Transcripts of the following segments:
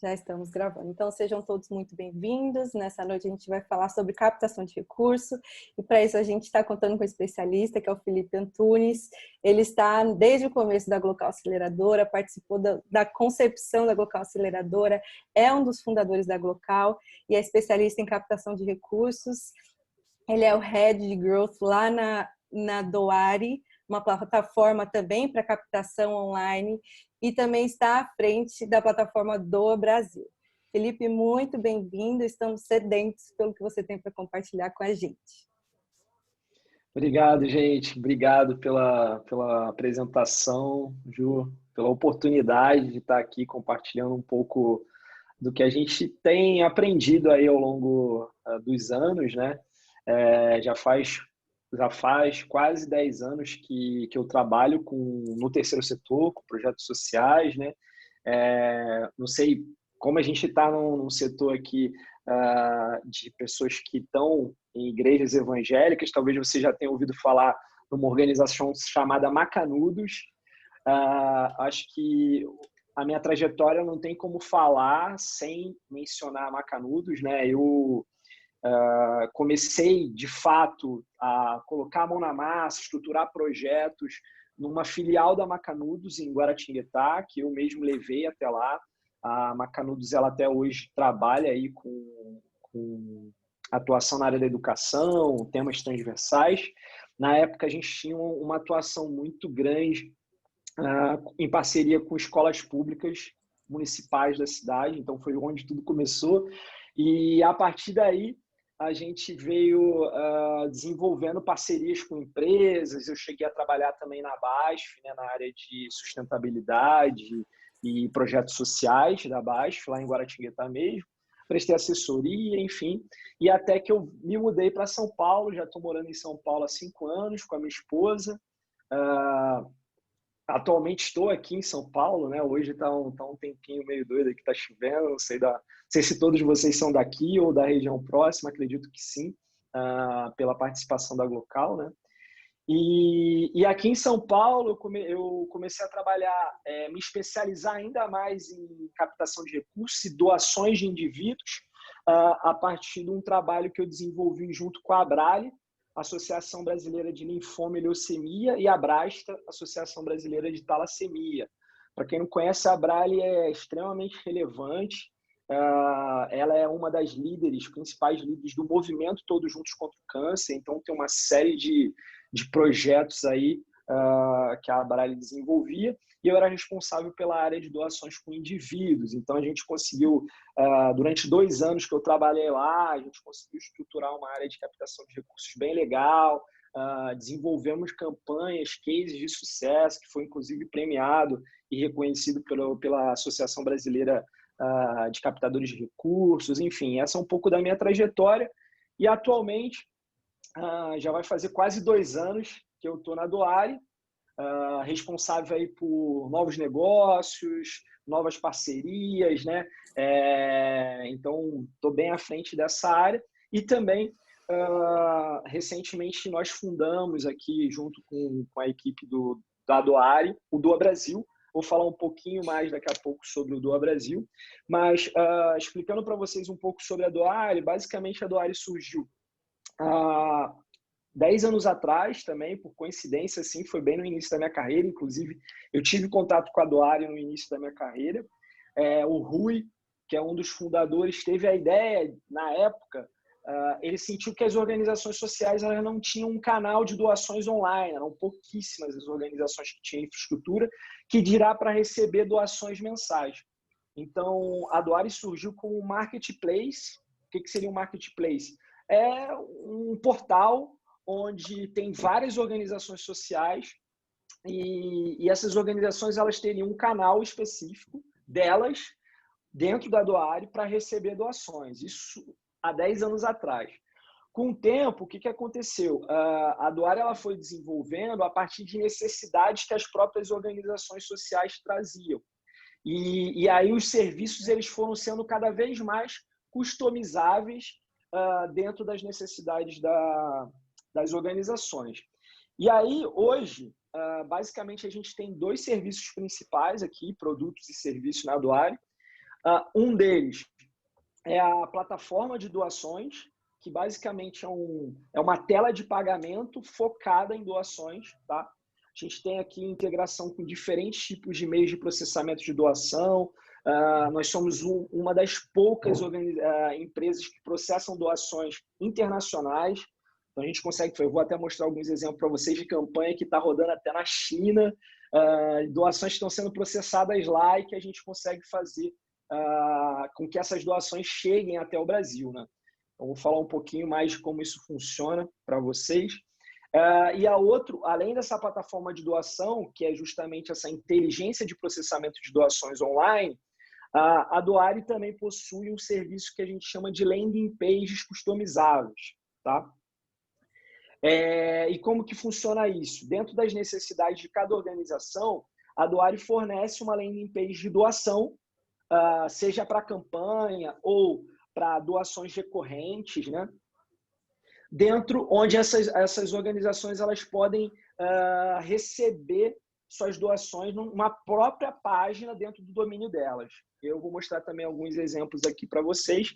Já estamos gravando. Então, sejam todos muito bem-vindos. Nessa noite a gente vai falar sobre captação de recurso e para isso a gente está contando com um especialista, que é o Felipe Antunes. Ele está desde o começo da Glocal Aceleradora, participou da concepção da Glocal Aceleradora, é um dos fundadores da Glocal e é especialista em captação de recursos. Ele é o Head de Growth lá na Doari, uma plataforma também para captação online, e também está à frente da plataforma Doa Brasil. Felipe, muito bem-vindo, estamos sedentos pelo que você tem para compartilhar com a gente. Obrigado, gente. Obrigado pela apresentação, Ju, pela oportunidade de estar aqui compartilhando um pouco do que a gente tem aprendido aí ao longo dos anos, né? Já faz quase 10 anos que eu trabalho no terceiro setor, com projetos sociais, né? Não sei como a gente está num setor aqui de pessoas que estão em igrejas evangélicas, talvez você já tenha ouvido falar numa organização chamada Macanudos. Acho que a minha trajetória não tem como falar sem mencionar Macanudos, né? Eu comecei, de fato, a colocar a mão na massa, estruturar projetos numa filial da Macanudos, em Guaratinguetá, que eu mesmo levei até lá. A Macanudos, ela até hoje trabalha aí com atuação na área da educação, temas transversais. Na época, a gente tinha uma atuação muito grande em parceria com escolas públicas municipais da cidade, então foi onde tudo começou. E, a partir daí, a gente veio desenvolvendo parcerias com empresas. Eu cheguei a trabalhar também na BASF, né, na área de sustentabilidade e projetos sociais da BASF, lá em Guaratinguetá mesmo. Prestei assessoria, enfim. E até que eu me mudei para São Paulo, já estou morando em São Paulo há 5 anos com a minha esposa. Atualmente estou aqui em São Paulo, né? Hoje está um tempinho meio doido aqui, está chovendo, não sei se todos vocês são daqui ou da região próxima, acredito que sim, pela participação da Glocal, né? E aqui em São Paulo eu comecei a trabalhar, me especializar ainda mais em captação de recursos e doações de indivíduos, a partir de um trabalho que eu desenvolvi junto com a Abrale, Associação Brasileira de Linfoma e Leucemia, e a Abrasta, Associação Brasileira de Talassemia. Para quem não conhece, a Abrale é extremamente relevante. Ela é uma das principais líderes do movimento Todos Juntos contra o Câncer, então tem uma série de projetos aí que a Abrale desenvolvia, e eu era responsável pela área de doações com indivíduos. Então a gente conseguiu, durante 2 anos que eu trabalhei lá, a gente conseguiu estruturar uma área de captação de recursos bem legal, desenvolvemos campanhas, cases de sucesso, que foi inclusive premiado e reconhecido pela Associação Brasileira de Captadores de Recursos. Enfim, essa é um pouco da minha trajetória, e atualmente já vai fazer quase 2 anos que eu estou na Doari, responsável aí por novos negócios, novas parcerias, né? Então, estou bem à frente dessa área. E também, recentemente, nós fundamos aqui, junto com a equipe da Doari, o Doa Brasil. Vou falar um pouquinho mais daqui a pouco sobre o Doa Brasil, mas explicando para vocês um pouco sobre a Doari. Basicamente, a Doari surgiu 10 anos atrás também, por coincidência, assim, foi bem no início da minha carreira. Inclusive, eu tive contato com a Doari no início da minha carreira. O Rui, que é um dos fundadores, teve a ideia, na época, ele sentiu que as organizações sociais elas não tinham um canal de doações online, eram pouquíssimas as organizações que tinham infraestrutura, que dirá para receber doações mensais. Então, a Doari surgiu como um marketplace. O que seria um marketplace? É um portal onde tem várias organizações sociais, e essas organizações elas teriam um canal específico delas dentro da Doari para receber doações. Isso há 10 anos atrás. Com o tempo, o que aconteceu? A Doari ela foi desenvolvendo a partir de necessidades que as próprias organizações sociais traziam. E aí os serviços eles foram sendo cada vez mais customizáveis dentro das necessidades das organizações. E aí, hoje, basicamente, a gente tem 2 serviços principais aqui, produtos e serviços na Doari. Um deles é a plataforma de doações, que basicamente é uma tela de pagamento focada em doações, tá? A gente tem aqui integração com diferentes tipos de meios de processamento de doação. Nós somos uma das poucas empresas que processam doações internacionais. Então, a gente consegue, eu vou até mostrar alguns exemplos para vocês de campanha que está rodando até na China, doações que estão sendo processadas lá e que a gente consegue fazer com que essas doações cheguem até o Brasil, né? Então, vou falar um pouquinho mais de como isso funciona para vocês. E além dessa plataforma de doação, que é justamente essa inteligência de processamento de doações online, a Doare também possui um serviço que a gente chama de landing pages customizáveis, tá? E como que funciona isso? Dentro das necessidades de cada organização, a Doare fornece uma landing page de doação, seja para campanha ou para doações recorrentes, né? Dentro onde essas organizações elas podem receber suas doações numa própria página dentro do domínio delas. Eu vou mostrar também alguns exemplos aqui para vocês.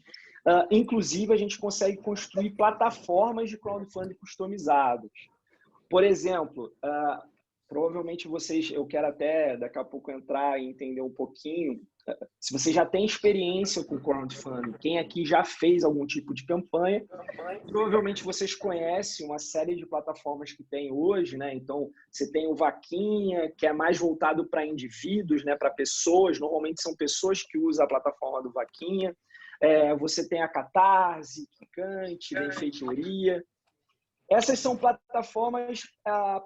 Inclusive, a gente consegue construir plataformas de crowdfunding customizadas. Por exemplo, provavelmente eu quero até daqui a pouco entrar e entender um pouquinho, se você já tem experiência com crowdfunding, quem aqui já fez algum tipo de campanha, provavelmente vocês conhecem uma série de plataformas que tem hoje, né? Então, você tem o Vaquinha, que é mais voltado para indivíduos, né? Para pessoas, normalmente são pessoas que usam a plataforma do Vaquinha. Você tem a Catarse, Quicante, Benfeitoria. Essas são plataformas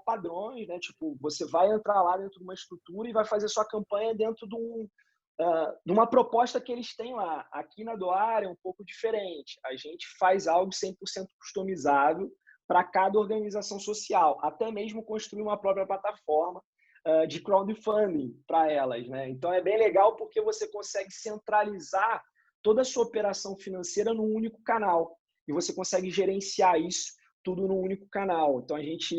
padrões, né? Tipo, você vai entrar lá dentro de uma estrutura e vai fazer sua campanha dentro de uma proposta que eles têm lá. Aqui na Doare é um pouco diferente. A gente faz algo 100% customizável para cada organização social, até mesmo construir uma própria plataforma de crowdfunding para elas, né? Então, é bem legal porque você consegue centralizar toda a sua operação financeira num único canal e você consegue gerenciar isso tudo num único canal. Então, a gente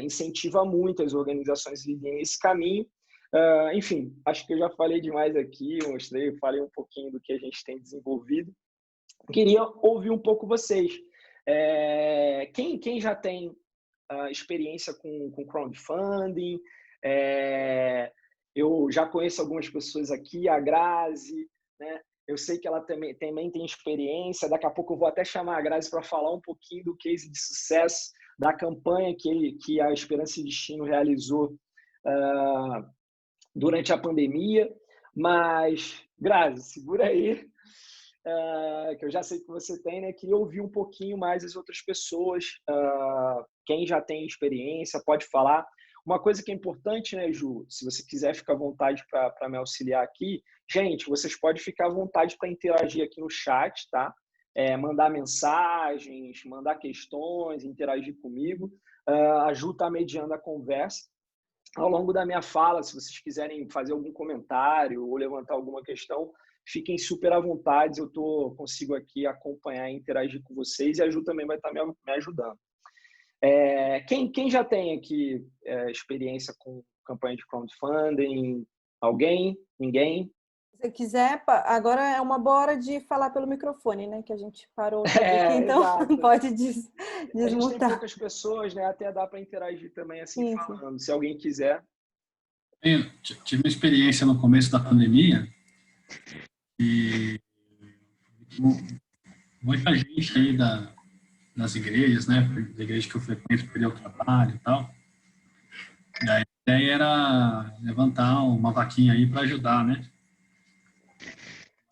incentiva muito as organizações a irem esse caminho. Enfim, acho que eu já falei demais aqui, falei um pouquinho do que a gente tem desenvolvido. Queria ouvir um pouco vocês. Quem já tem experiência com crowdfunding? Eu já conheço algumas pessoas aqui, a Grazi, né? Eu sei que ela também tem experiência. Daqui a pouco eu vou até chamar a Grazi para falar um pouquinho do case de sucesso da campanha que a Esperança e Destino realizou durante a pandemia. Mas, Grazi, segura aí, que eu já sei que você tem, né? Queria ouvir um pouquinho mais as outras pessoas. Quem já tem experiência, pode falar. Uma coisa que é importante, né, Ju? Se você quiser ficar à vontade para me auxiliar aqui, gente, vocês podem ficar à vontade para interagir aqui no chat, tá? Mandar mensagens, mandar questões, interagir comigo. A Ju está mediando a conversa. Ao longo da minha fala, se vocês quiserem fazer algum comentário ou levantar alguma questão, fiquem super à vontade. Eu consigo aqui acompanhar e interagir com vocês e a Ju também vai estar me ajudando. Quem já tem aqui experiência com campanha de crowdfunding? Alguém? Ninguém? Se você quiser, agora é uma boa hora de falar pelo microfone, né? Que a gente parou tudo aqui, então exato. pode desmutar. A gente tem poucas pessoas, né? Até dá para interagir também assim, sim, falando. Sim. Se alguém quiser. Eu tive uma experiência no começo da pandemia e muita gente aí das igrejas, né? Da igreja que eu frequento, perdeu o trabalho e tal. E a ideia era levantar uma vaquinha aí para ajudar, né?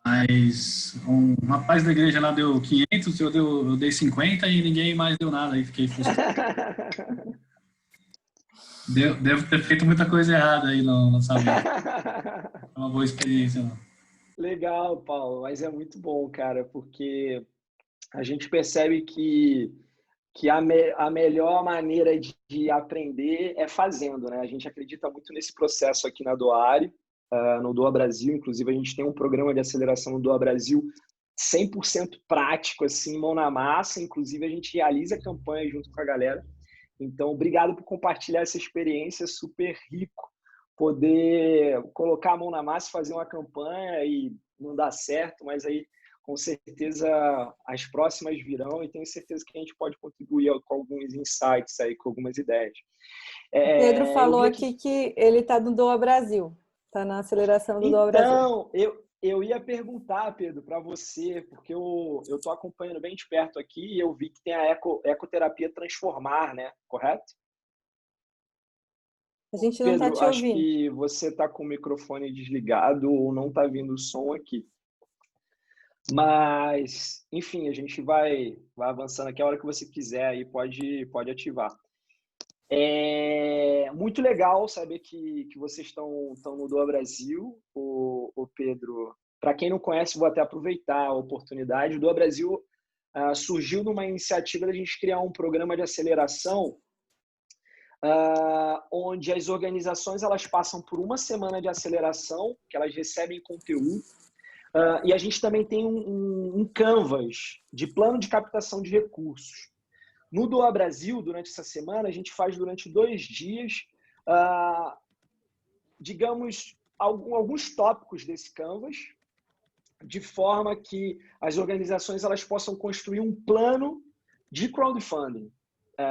Mas um rapaz da igreja lá deu 500, eu dei 50 e ninguém mais deu nada. Aí fiquei frustrado. Devo ter feito muita coisa errada aí, não sabia. É uma boa experiência. Não. Legal, Paulo. Mas é muito bom, cara, porque a gente percebe que a melhor maneira de aprender é fazendo, né? A gente acredita muito nesse processo aqui na Doare, no Doa Brasil. Inclusive, a gente tem um programa de aceleração no Doa Brasil 100% prático, assim, mão na massa. Inclusive, a gente realiza campanha junto com a galera. Então, obrigado por compartilhar essa experiência, super rico poder colocar a mão na massa, fazer uma campanha e não dá certo, mas aí com certeza as próximas virão e tenho certeza que a gente pode contribuir com alguns insights aí, com algumas ideias. O Pedro falou aqui aqui que ele está no Doa Brasil, está na aceleração do Doa Brasil. Então, eu ia perguntar, Pedro, para você, porque eu estou acompanhando bem de perto aqui e eu vi que tem a ecoterapia Transformar, né? Correto? A gente não está Pedro, te acho ouvindo. que você está com o microfone desligado ou não está vindo o som aqui. Mas, enfim, a gente vai avançando aqui. A hora que você quiser aí pode ativar. É muito legal saber que vocês estão no Doa Brasil, o Pedro. Para quem não conhece, vou até aproveitar a oportunidade. O Doa Brasil surgiu numa iniciativa da gente criar um programa de aceleração onde as organizações elas passam por uma semana de aceleração, que elas recebem conteúdo, e a gente também tem um canvas de plano de captação de recursos. No Doa Brasil, durante essa semana, a gente faz durante 2 dias, digamos, alguns tópicos desse canvas, de forma que as organizações elas possam construir um plano de crowdfunding,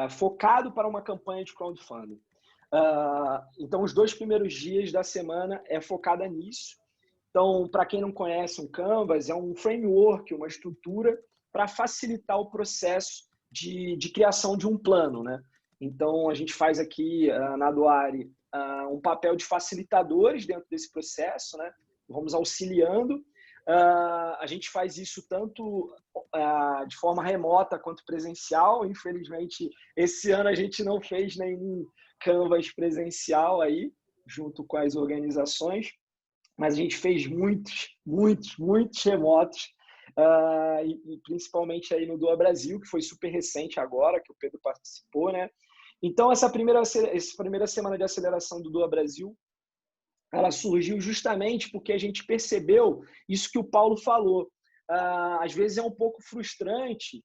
focado para uma campanha de crowdfunding. Então, os 2 primeiros dias da semana é focada nisso. Então, para quem não conhece, um Canvas é um framework, uma estrutura para facilitar o processo de criação de um plano, né? Então, a gente faz aqui na Doare um papel de facilitadores dentro desse processo, né? Vamos auxiliando. A gente faz isso tanto de forma remota quanto presencial. Infelizmente, esse ano a gente não fez nenhum Canvas presencial aí, junto com as organizações, mas a gente fez muitos remotos, e principalmente aí no Doa Brasil, que foi super recente agora, que o Pedro participou, né? Então, essa primeira semana de aceleração do Doa Brasil, ela surgiu justamente porque a gente percebeu isso que o Paulo falou. Às vezes é um pouco frustrante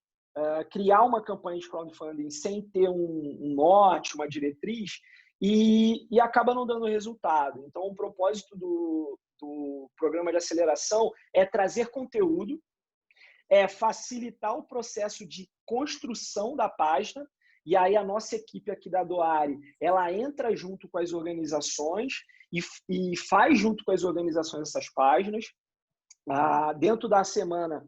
criar uma campanha de crowdfunding sem ter um norte, uma diretriz, e acaba não dando resultado. Então, o propósito do programa de aceleração é trazer conteúdo, é facilitar o processo de construção da página, e aí a nossa equipe aqui da Doare, ela entra junto com as organizações e faz junto com as organizações essas páginas. Dentro da semana,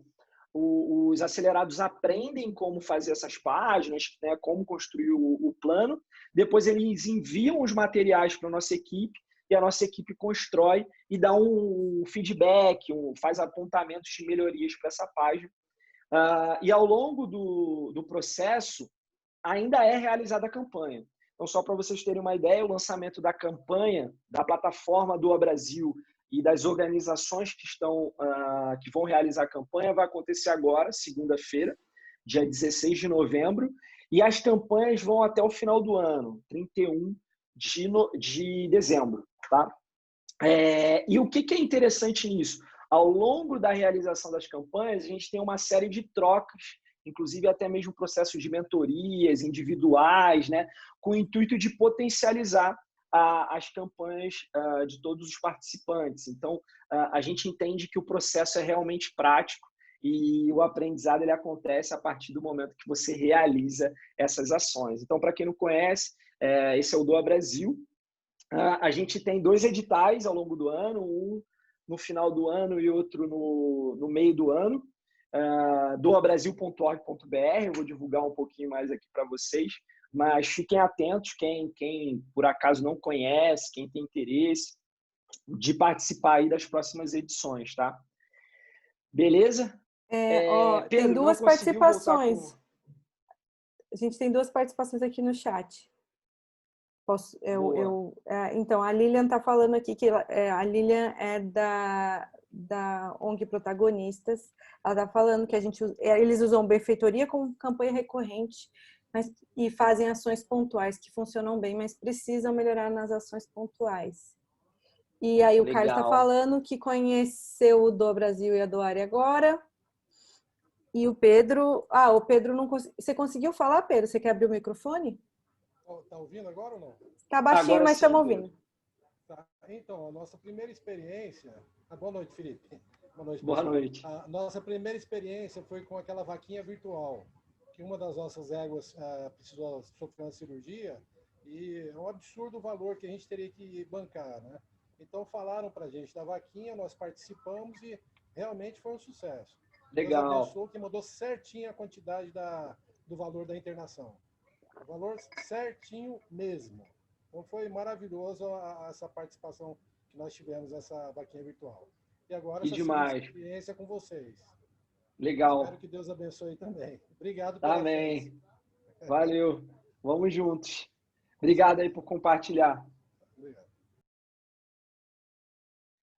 os acelerados aprendem como fazer essas páginas, né, como construir o plano. Depois eles enviam os materiais para a nossa equipe e a nossa equipe constrói e dá um feedback, faz apontamentos de melhorias para essa página. E ao longo do processo, ainda é realizada a campanha. Então, só para vocês terem uma ideia, o lançamento da campanha, da plataforma Doa Brasil e das organizações que vão realizar a campanha vai acontecer agora, segunda-feira, dia 16 de novembro, e as campanhas vão até o final do ano, 31 de dezembro. Tá? E o que é interessante nisso? Ao longo da realização das campanhas, a gente tem uma série de trocas, inclusive até mesmo processos de mentorias individuais, né, com o intuito de potencializar as campanhas de todos os participantes. Então, a gente entende que o processo é realmente prático e o aprendizado ele acontece a partir do momento que você realiza essas ações. Então, para quem não conhece, esse é o Doa Brasil. A gente tem 2 editais ao longo do ano, um no final do ano e outro no meio do ano. doabrasil.org.br, eu vou divulgar um pouquinho mais aqui para vocês, mas fiquem atentos, quem por acaso não conhece, quem tem interesse de participar aí das próximas edições, tá? Beleza? Pedro, tem 2 participações. A gente tem 2 participações aqui no chat. Então, a Lilian está falando aqui que a Lilian é da ONG Protagonistas. Ela está falando que eles usam benfeitoria como campanha recorrente e fazem ações pontuais que funcionam bem, mas precisam melhorar nas ações pontuais. E aí o Carlos está falando que conheceu o Doa Brasil e a Doare agora. E o Pedro... o Pedro não conseguiu... Você conseguiu falar, Pedro? Você quer abrir o microfone? Tá ouvindo agora ou não? Tá baixinho, agora mas sim, estamos ouvindo. Tá. Então, a nossa primeira experiência... boa noite, Felipe. Boa noite, Boa pessoal. noite. A nossa primeira experiência foi com aquela vaquinha virtual, que uma das nossas éguas precisou sofrer uma cirurgia, e é um absurdo o valor que a gente teria que bancar, né? Então, falaram para a gente da vaquinha, nós participamos e realmente foi um sucesso. Deus Legal. abençoou, que mandou certinho a quantidade do valor da internação. O valor certinho mesmo. Então foi maravilhoso essa participação que nós tivemos nessa vaquinha virtual. E agora Que essa segunda demais. experiência com vocês. Legal. Espero que Deus abençoe também. Obrigado pela Amém. fé. Valeu. Vamos juntos. Obrigado aí por compartilhar. Obrigado.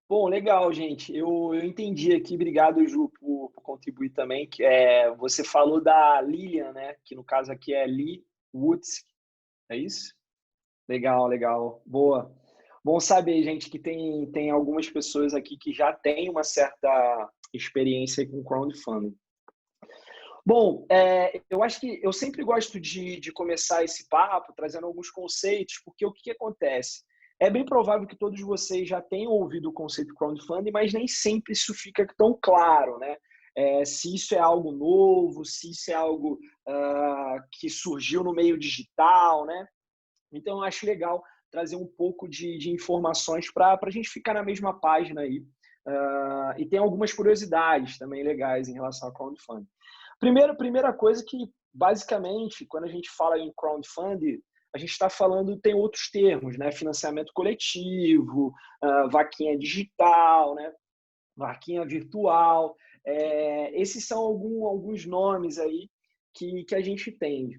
Bom, legal, gente. Eu entendi aqui. Obrigado, Ju, por contribuir também. Você falou da Lilian, né? Que no caso aqui é Lee Woods. É isso? Legal, legal. Boa. Bom saber, gente, que tem algumas pessoas aqui que já têm uma certa experiência com crowdfunding. Bom, eu acho que eu sempre gosto de começar esse papo trazendo alguns conceitos, porque o que acontece? É bem provável que todos vocês já tenham ouvido o conceito crowdfunding, mas nem sempre isso fica tão claro, né? Se isso é algo novo, se isso é algo que surgiu no meio digital, né? Então, eu acho legal trazer um pouco de informações para a gente ficar na mesma página aí. E tem algumas curiosidades também legais em relação ao crowdfunding. Primeira coisa que, basicamente, quando a gente fala em crowdfunding, a gente está falando, tem outros termos, né? Financiamento coletivo, vaquinha digital, né? Vaquinha virtual. Esses são alguns nomes aí que a gente tem.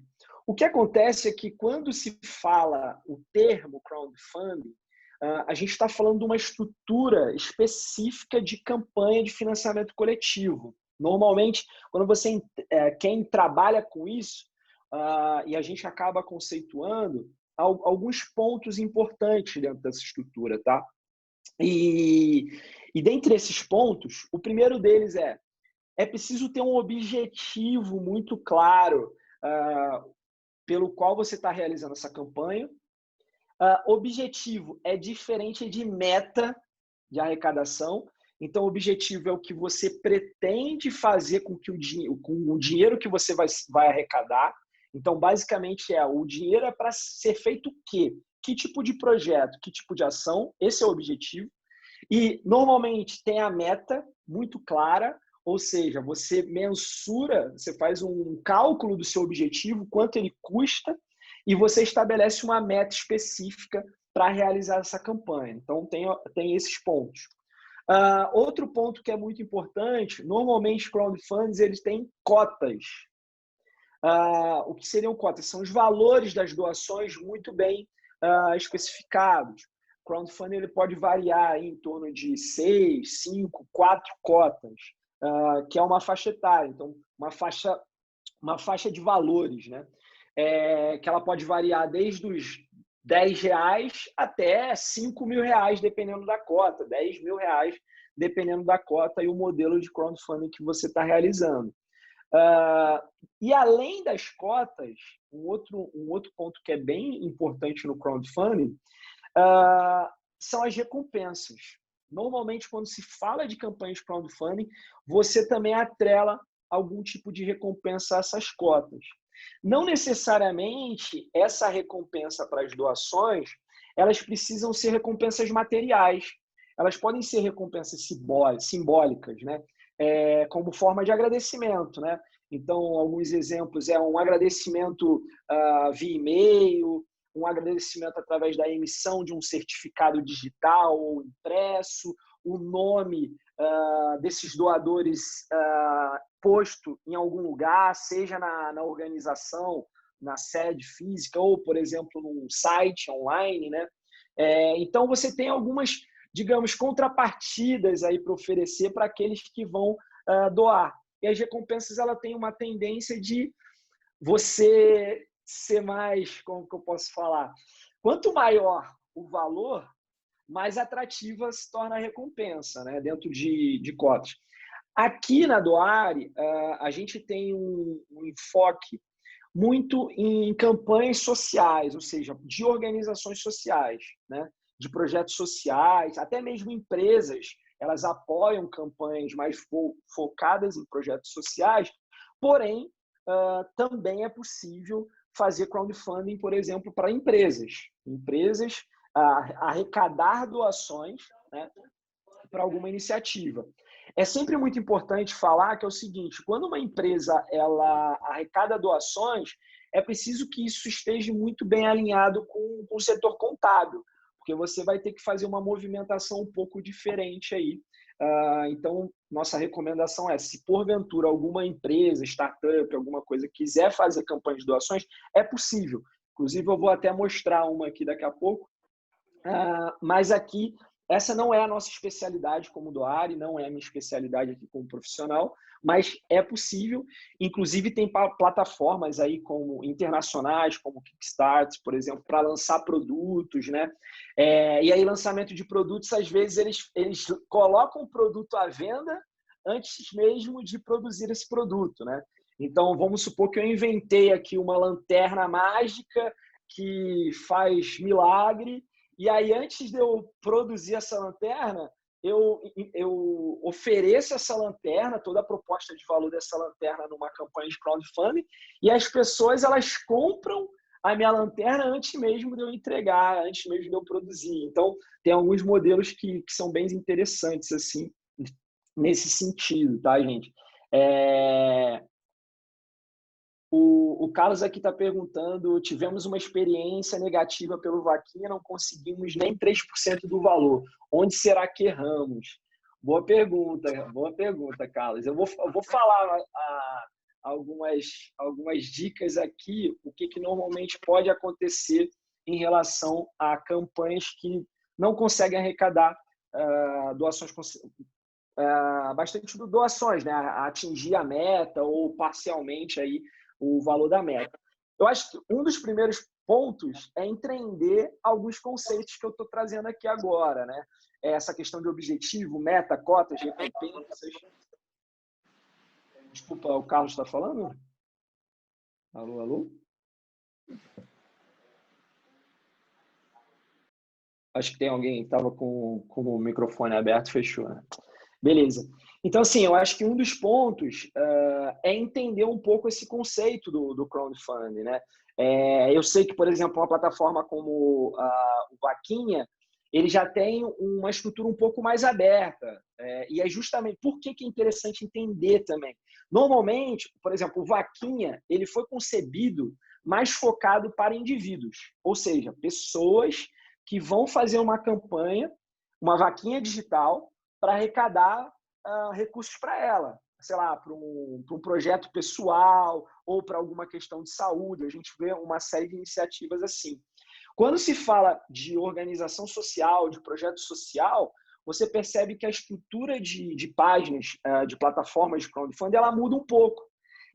O que acontece é que quando se fala o termo crowdfunding, a gente está falando de uma estrutura específica de campanha de financiamento coletivo. Normalmente, quando quem trabalha com isso, e a gente acaba conceituando alguns pontos importantes dentro dessa estrutura, tá? E dentre esses pontos, o primeiro deles é preciso ter um objetivo muito claro pelo qual você está realizando essa campanha. Objetivo é diferente de meta de arrecadação. Então, o objetivo é o que você pretende fazer com o dinheiro que você vai arrecadar. Então, basicamente, o dinheiro é para ser feito o quê? Que tipo de projeto, que tipo de ação? Esse é o objetivo. E, normalmente, tem a meta muito clara, ou seja, você mensura, você faz um cálculo do seu objetivo, quanto ele custa, e você estabelece uma meta específica para realizar essa campanha. Então, tem esses pontos. Outro ponto que é muito importante, normalmente crowdfunding eles têm cotas. O que seriam cotas? São os valores das doações muito bem especificados. O crowdfunding ele pode variar em torno de 6, 5, 4 cotas, que é uma faixa etária. Então, uma faixa de valores, né? Que ela pode variar desde os R$10 até R$5.000, dependendo da cota, R$10.000, dependendo da cota e o modelo de crowdfunding que você está realizando. E além das cotas, um outro ponto que é bem importante no crowdfunding são as recompensas. Normalmente, quando se fala de campanhas de crowdfunding, você também atrela algum tipo de recompensa a essas cotas. Não necessariamente essa recompensa para as doações, elas precisam ser recompensas materiais. Elas podem ser recompensas simbólicas, né? Como forma de agradecimento, né? Então, alguns exemplos um agradecimento via e-mail, um agradecimento através da emissão de um certificado digital ou impresso, o nome desses doadores posto em algum lugar, seja na organização, na sede física ou, por exemplo, num site online, né? Então, você tem algumas, digamos, contrapartidas aí para oferecer para aqueles que vão doar. E as recompensas ela tem uma tendência de você ser mais, como que eu posso falar? Quanto maior o valor, mais atrativa se torna a recompensa, né? Dentro de cotas. Aqui na Doare, a gente tem um enfoque muito em campanhas sociais, ou seja, de organizações sociais, né? de projetos sociais, até mesmo empresas, elas apoiam campanhas mais focadas em projetos sociais, porém, também é possível fazer crowdfunding, por exemplo, para empresas. Empresas arrecadar doações, né, para alguma iniciativa. É sempre muito importante falar que é o seguinte, quando uma empresa ela arrecada doações, é preciso que isso esteja muito bem alinhado com o setor contábil, porque você vai ter que fazer uma movimentação um pouco diferente aí. Então, nossa recomendação é, se porventura alguma empresa, startup, alguma coisa quiser fazer campanha de doações, é possível. Inclusive, eu vou até mostrar uma aqui daqui a pouco, mas aqui, essa não é a nossa especialidade como doar, não é a minha especialidade aqui como profissional, mas é possível. Inclusive, tem plataformas aí como internacionais, como Kickstart, por exemplo, para lançar produtos, né? E aí, lançamento de produtos, às vezes, eles colocam o produto à venda antes mesmo de produzir esse produto, né? Então, vamos supor que eu inventei aqui uma lanterna mágica que faz milagre, e aí, antes de eu produzir essa lanterna, eu ofereço essa lanterna, toda a proposta de valor dessa lanterna numa campanha de crowdfunding, e as pessoas elas compram a minha lanterna antes mesmo de eu entregar, antes mesmo de eu produzir. Então, tem alguns modelos que são bem interessantes assim, nesse sentido, tá, gente? O Carlos aqui está perguntando, tivemos uma experiência negativa pelo Vaquinha, não conseguimos nem 3% do valor. Onde será que erramos? Boa pergunta, Carlos. Eu vou falar algumas dicas aqui, o que normalmente pode acontecer em relação a campanhas que não conseguem arrecadar doações, bastante doações, né? A atingir a meta ou parcialmente aí o valor da meta. Eu acho que um dos primeiros pontos é entender alguns conceitos que eu estou trazendo aqui agora, né? Essa questão de objetivo, meta, cotas, recompensas. Desculpa, o Carlos está falando? Alô, alô? Acho que tem alguém que estava com o microfone aberto, fechou, né? Beleza. Então, assim, eu acho que um dos pontos é entender um pouco esse conceito do crowdfunding, né? Eu sei que, por exemplo, uma plataforma como o Vaquinha, ele já tem uma estrutura um pouco mais aberta. E é justamente por que é interessante entender também. Normalmente, por exemplo, o Vaquinha, ele foi concebido mais focado para indivíduos, ou seja, pessoas que vão fazer uma campanha, uma vaquinha digital, para arrecadar recursos para ela, sei lá, para um projeto pessoal ou para alguma questão de saúde. A gente vê uma série de iniciativas assim. Quando se fala de organização social, de projeto social, você percebe que a estrutura de páginas, de plataformas de crowdfunding, ela muda um pouco.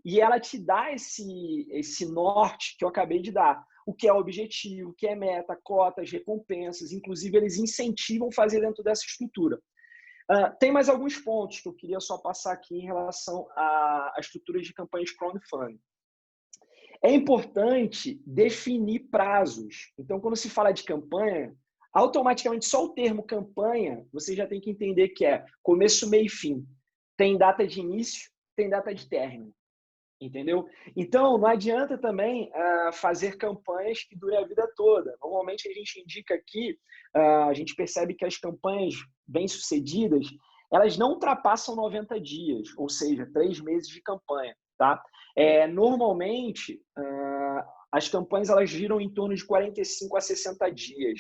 E ela te dá esse norte que eu acabei de dar. O que é objetivo, o que é meta, cotas, recompensas. Inclusive, eles incentivam fazer dentro dessa estrutura. Tem mais alguns pontos que eu queria só passar aqui em relação à estrutura de campanhas de crowdfunding. É importante definir prazos. Então, quando se fala de campanha, automaticamente só o termo campanha, você já tem que entender que é começo, meio e fim. Tem data de início, tem data de término. Entendeu? Então, não adianta também fazer campanhas que durem a vida toda. Normalmente, a gente indica aqui, a gente percebe que as campanhas bem-sucedidas, elas não ultrapassam 90 dias, ou seja, 3 meses de campanha. Tá? Normalmente, as campanhas elas giram em torno de 45 a 60 dias.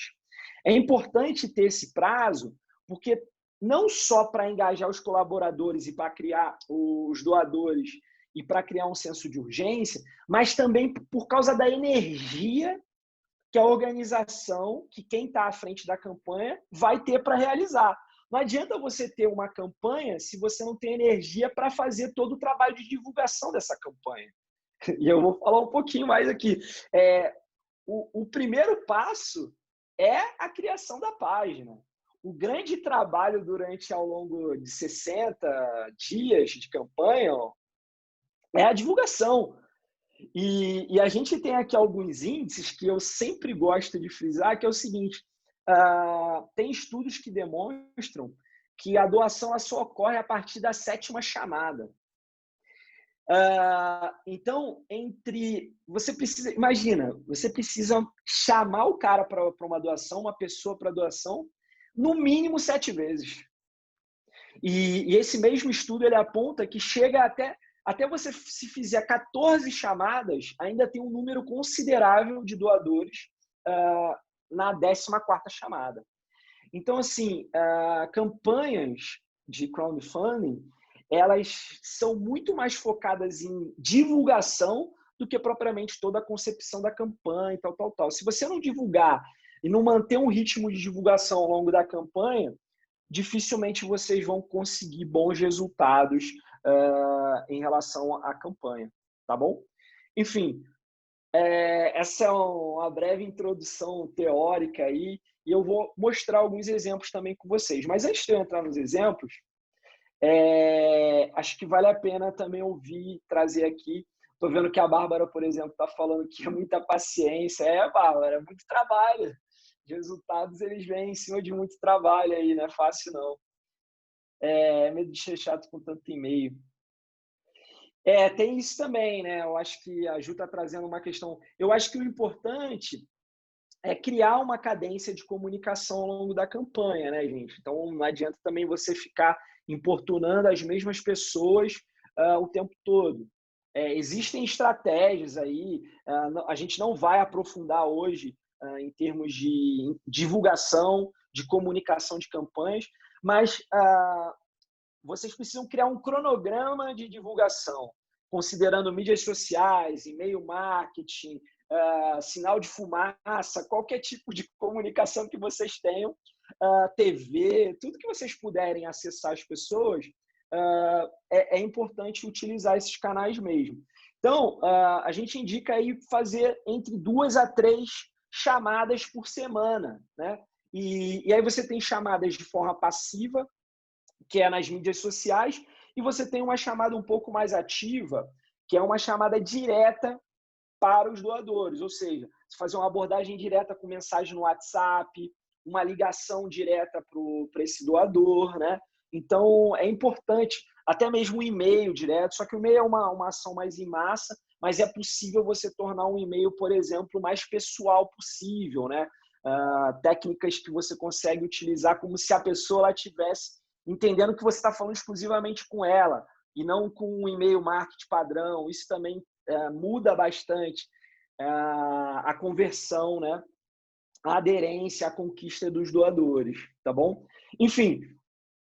É importante ter esse prazo, porque não só para engajar os colaboradores e para criar os doadores e para criar um senso de urgência, mas também por causa da energia que a organização, que quem está à frente da campanha, vai ter para realizar. Não adianta você ter uma campanha se você não tem energia para fazer todo o trabalho de divulgação dessa campanha. E eu vou falar um pouquinho mais aqui. O primeiro passo é a criação da página. O grande trabalho ao longo de 60 dias de campanha é a divulgação. E a gente tem aqui alguns índices que eu sempre gosto de frisar, que é o seguinte, tem estudos que demonstram que a doação ela só ocorre a partir da 7ª chamada. Então, você precisa, imagina, você precisa chamar o cara para uma doação, uma pessoa para doação, no mínimo 7 vezes. E esse mesmo estudo ele aponta que chega até você se fizer 14 chamadas, ainda tem um número considerável de doadores na 14ª chamada. Então, assim, campanhas de crowdfunding, elas são muito mais focadas em divulgação do que propriamente toda a concepção da campanha e tal. Se você não divulgar e não manter um ritmo de divulgação ao longo da campanha, dificilmente vocês vão conseguir bons resultados em relação à campanha, tá bom? Enfim, essa é uma breve introdução teórica aí, e eu vou mostrar alguns exemplos também com vocês. Mas antes de eu entrar nos exemplos, acho que vale a pena também trazer aqui. Estou vendo que a Bárbara, por exemplo, está falando que é muita paciência. Bárbara, é muito trabalho. Os resultados, eles vêm em cima de muito trabalho aí, não é fácil, não. Medo de ser chato com tanto e-mail. Tem isso também, né? Eu acho que a Ju está trazendo uma questão. Eu acho que o importante é criar uma cadência de comunicação ao longo da campanha, né, gente? Então, não adianta também você ficar importunando as mesmas pessoas o tempo todo. Existem estratégias aí, a gente não vai aprofundar hoje em termos de divulgação, de comunicação de campanhas, mas vocês precisam criar um cronograma de divulgação, considerando mídias sociais, e-mail marketing, sinal de fumaça, qualquer tipo de comunicação que vocês tenham, TV, tudo que vocês puderem acessar as pessoas, é importante utilizar esses canais mesmo. Então, a gente indica aí fazer entre 2 a 3 chamadas por semana, né? E aí você tem chamadas de forma passiva, que é nas mídias sociais, e você tem uma chamada um pouco mais ativa, que é uma chamada direta para os doadores, ou seja, fazer uma abordagem direta com mensagem no WhatsApp, uma ligação direta para esse doador, né? Então, é importante, até mesmo um e-mail direto, só que o e-mail é uma ação mais em massa, mas é possível você tornar um e-mail, por exemplo, o mais pessoal possível, né? Técnicas que você consegue utilizar como se a pessoa ela tivesse entendendo que você está falando exclusivamente com ela e não com um e-mail marketing padrão. Isso também muda bastante a conversão, né? A aderência, a conquista dos doadores, tá bom? Enfim,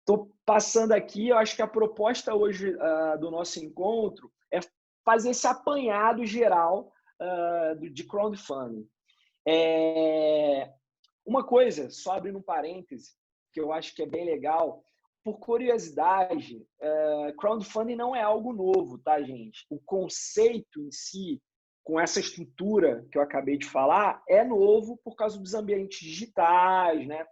estou passando aqui, eu acho que a proposta hoje do nosso encontro é fazer esse apanhado geral de crowdfunding. Uma coisa, só abrindo um parêntese, que eu acho que é bem legal, por curiosidade, crowdfunding não é algo novo, tá, gente? O conceito em si, com essa estrutura que eu acabei de falar, é novo por causa dos ambientes digitais, né?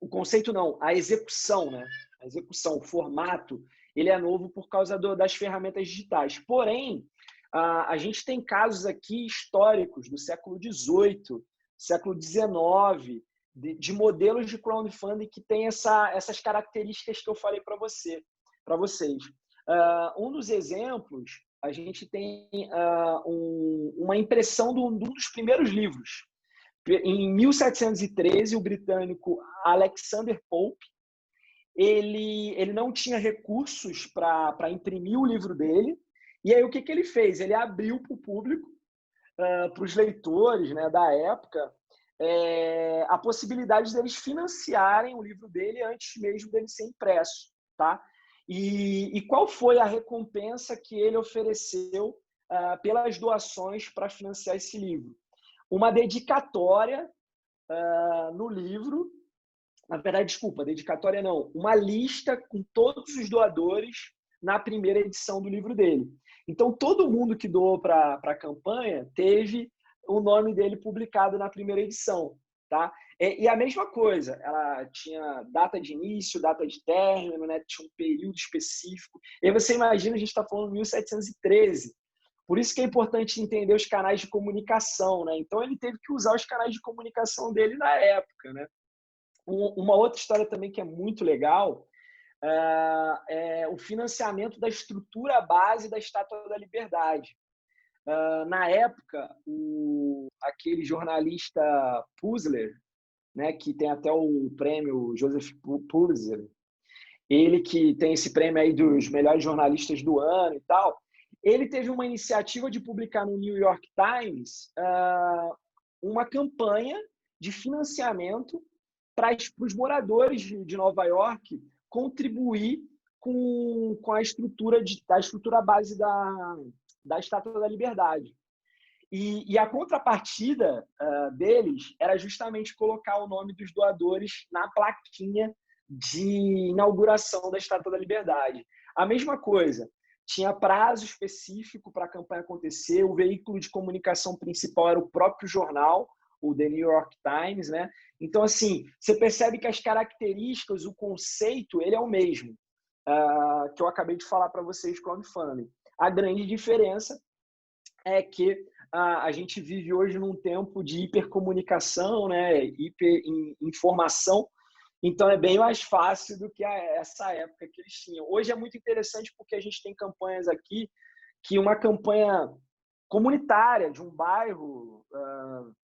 O conceito não, a execução, né? A execução, o formato, ele é novo por causa das ferramentas digitais. Porém, a gente tem casos aqui históricos do século XVIII, século XIX, de modelos de crowdfunding que tem essas características que eu falei para vocês. Um dos exemplos, a gente tem uma impressão de um dos primeiros livros. Em 1713, o britânico Alexander Pope, ele não tinha recursos para imprimir o livro dele, e aí o que ele fez? Ele abriu para o público, para os leitores, né, da época, a possibilidade deles financiarem o livro dele antes mesmo dele ser impresso, tá? E qual foi a recompensa que ele ofereceu pelas doações para financiar esse livro? Uma dedicatória no livro, na verdade, desculpa, dedicatória não, uma lista com todos os doadores na primeira edição do livro dele. Então, todo mundo que doou para a campanha teve o nome dele publicado na primeira edição, tá? E a mesma coisa, ela tinha data de início, data de término, né? Tinha um período específico. E aí você imagina, a gente está falando de 1713. Por isso que é importante entender os canais de comunicação, né? Então, ele teve que usar os canais de comunicação dele na época, né? Uma outra história também que é muito legal é o financiamento da estrutura base da Estátua da Liberdade. Na época, aquele jornalista Pulitzer, né, que tem até o prêmio Joseph Pulitzer, ele que tem esse prêmio aí dos melhores jornalistas do ano e tal, ele teve uma iniciativa de publicar no New York Times uma campanha de financiamento para os moradores de Nova York contribuir com a estrutura base da Estátua da Liberdade. E a contrapartida deles era justamente colocar o nome dos doadores na plaquinha de inauguração da Estátua da Liberdade. A mesma coisa, tinha prazo específico para a campanha acontecer, o veículo de comunicação principal era o próprio jornal, o The New York Times, né? Então, assim, você percebe que as características, o conceito, ele é o mesmo, que eu acabei de falar para vocês, crowdfunding. A grande diferença é que a gente vive hoje num tempo de hipercomunicação, né? Hiperinformação, então é bem mais fácil do que essa época que eles tinham. Hoje é muito interessante porque a gente tem campanhas aqui, que uma campanha comunitária de um bairro,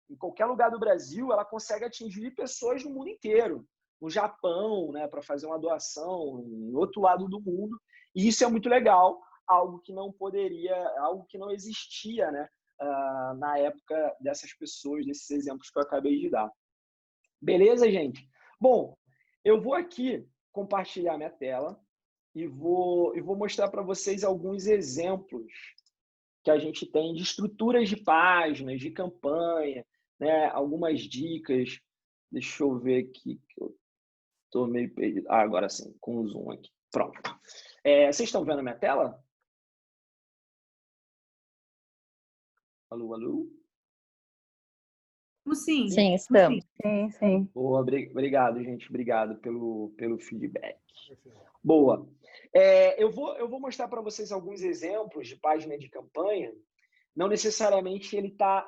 em qualquer lugar do Brasil, ela consegue atingir pessoas no mundo inteiro. No Japão, né, para fazer uma doação, em outro lado do mundo. E isso é muito legal, algo que não existia, né, na época dessas pessoas, desses exemplos que eu acabei de dar. Beleza, gente? Bom, eu vou aqui compartilhar minha tela e vou mostrar para vocês alguns exemplos que a gente tem de estruturas de páginas, de campanha, né? Algumas dicas. Deixa eu ver aqui, que eu estou meio perdido. Agora sim, com o zoom aqui. Pronto. Vocês estão vendo a minha tela? Alô, alô? Sim. Sim, estamos. Sim, sim. Boa, obrigado, gente. Obrigado pelo feedback. Perfeito. Boa. Eu vou mostrar para vocês alguns exemplos de página de campanha. Não necessariamente ele está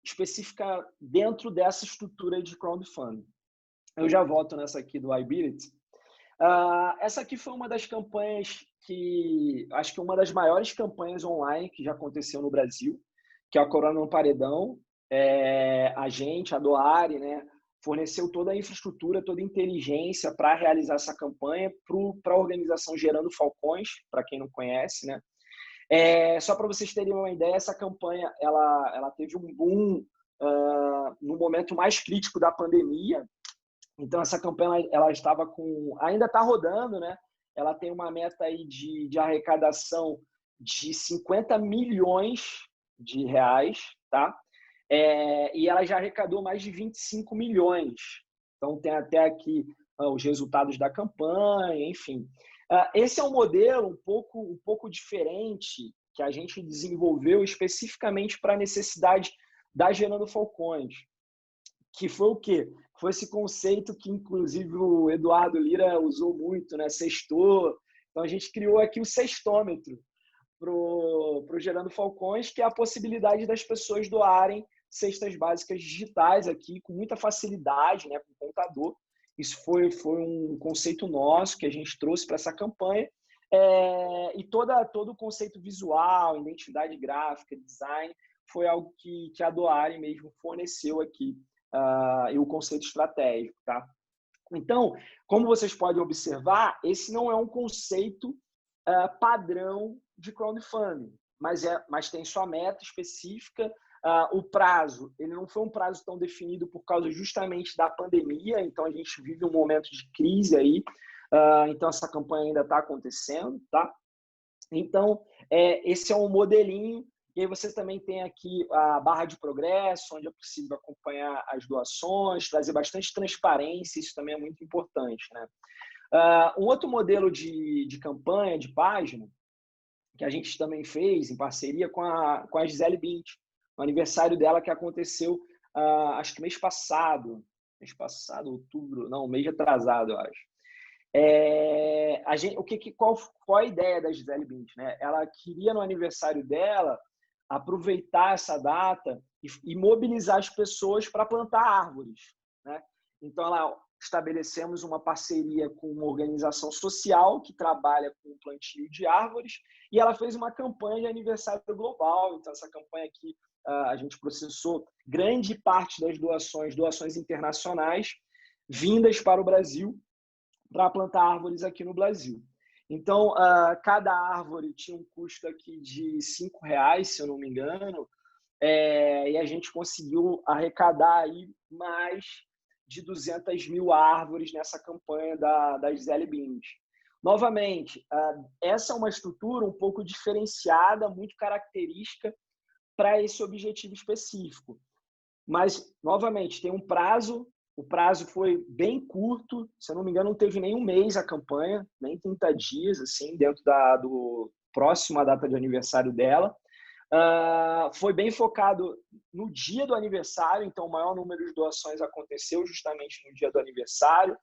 específica dentro dessa estrutura de crowdfunding. Eu já volto nessa aqui do iBillet. Essa aqui foi uma das campanhas que, acho que uma das maiores campanhas online que já aconteceu no Brasil, que é a Corona no Paredão. A Doare, né, forneceu toda a infraestrutura, toda a inteligência para realizar essa campanha para a organização Gerando Falcões, para quem não conhece, né? Só para vocês terem uma ideia, essa campanha ela teve um boom no momento mais crítico da pandemia. Então, essa campanha ela estava ainda está rodando, né? Ela tem uma meta aí de arrecadação de 50 milhões de reais, tá? E ela já arrecadou mais de 25 milhões. Então, tem até aqui os resultados da campanha, enfim. Esse é um modelo um pouco diferente que a gente desenvolveu especificamente para a necessidade da Gerando Falcões, que foi o quê? Foi esse conceito que, inclusive, o Eduardo Lira usou muito, né? Sextou. Então, a gente criou aqui o sextômetro para o Gerando Falcões, que é a possibilidade das pessoas doarem cestas básicas digitais aqui com muita facilidade, né, com o computador. Isso foi um conceito nosso que a gente trouxe para essa campanha. E todo o conceito visual, identidade gráfica, design, foi algo que a Doare mesmo forneceu aqui, e o conceito estratégico, tá? Então, como vocês podem observar, esse não é um conceito padrão de crowdfunding, mas tem sua meta específica. O prazo, ele não foi um prazo tão definido por causa justamente da pandemia, então a gente vive um momento de crise aí, então essa campanha ainda está acontecendo, tá? Então, esse é um modelinho, e aí você também tem aqui a barra de progresso, onde é possível acompanhar as doações, trazer bastante transparência, isso também é muito importante, né? Um outro modelo de campanha, de página, que a gente também fez em parceria com a Gisele Bint, o aniversário dela que aconteceu, acho que mês passado, outubro, não, mês atrasado, eu acho. Qual a ideia da Gisele Bündchen, né? Ela queria, no aniversário dela, aproveitar essa data e mobilizar as pessoas para plantar árvores, né? Então, estabelecemos uma parceria com uma organização social que trabalha com o plantio de árvores, e ela fez uma campanha de aniversário global. Então, essa campanha aqui, a gente processou grande parte das doações internacionais vindas para o Brasil, para plantar árvores aqui no Brasil. Então, cada árvore tinha um custo aqui de R$5, se eu não me engano, e a gente conseguiu arrecadar aí mais de 200 mil árvores nessa campanha da Gisele Bündchen. Novamente, essa é uma estrutura um pouco diferenciada, muito característica para esse objetivo específico. Mas, novamente, tem um prazo. O prazo foi bem curto, se eu não me engano, não teve nem um mês a campanha, nem 30 dias, assim, dentro do próximo à data de aniversário dela. Foi bem focado no dia do aniversário, então o maior número de doações aconteceu justamente no dia do aniversário.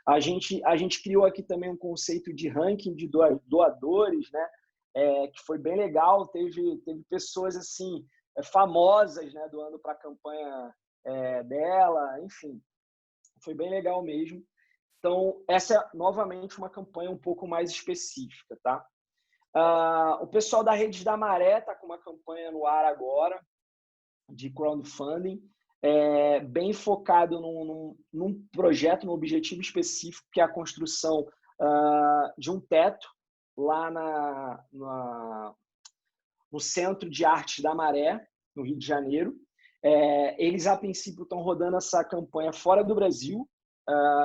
A gente criou aqui também um conceito de ranking de doadores, né? Que foi bem legal. Teve pessoas assim famosas, né, doando para a campanha dela, enfim. Foi bem legal mesmo. Então, essa é, novamente, uma campanha um pouco mais específica, tá? O pessoal da Redes da Maré está com uma campanha no ar agora, de crowdfunding, bem focado num projeto, num objetivo específico, que é a construção de um teto lá no Centro de Artes da Maré, no Rio de Janeiro. Eles, a princípio, estão rodando essa campanha fora do Brasil,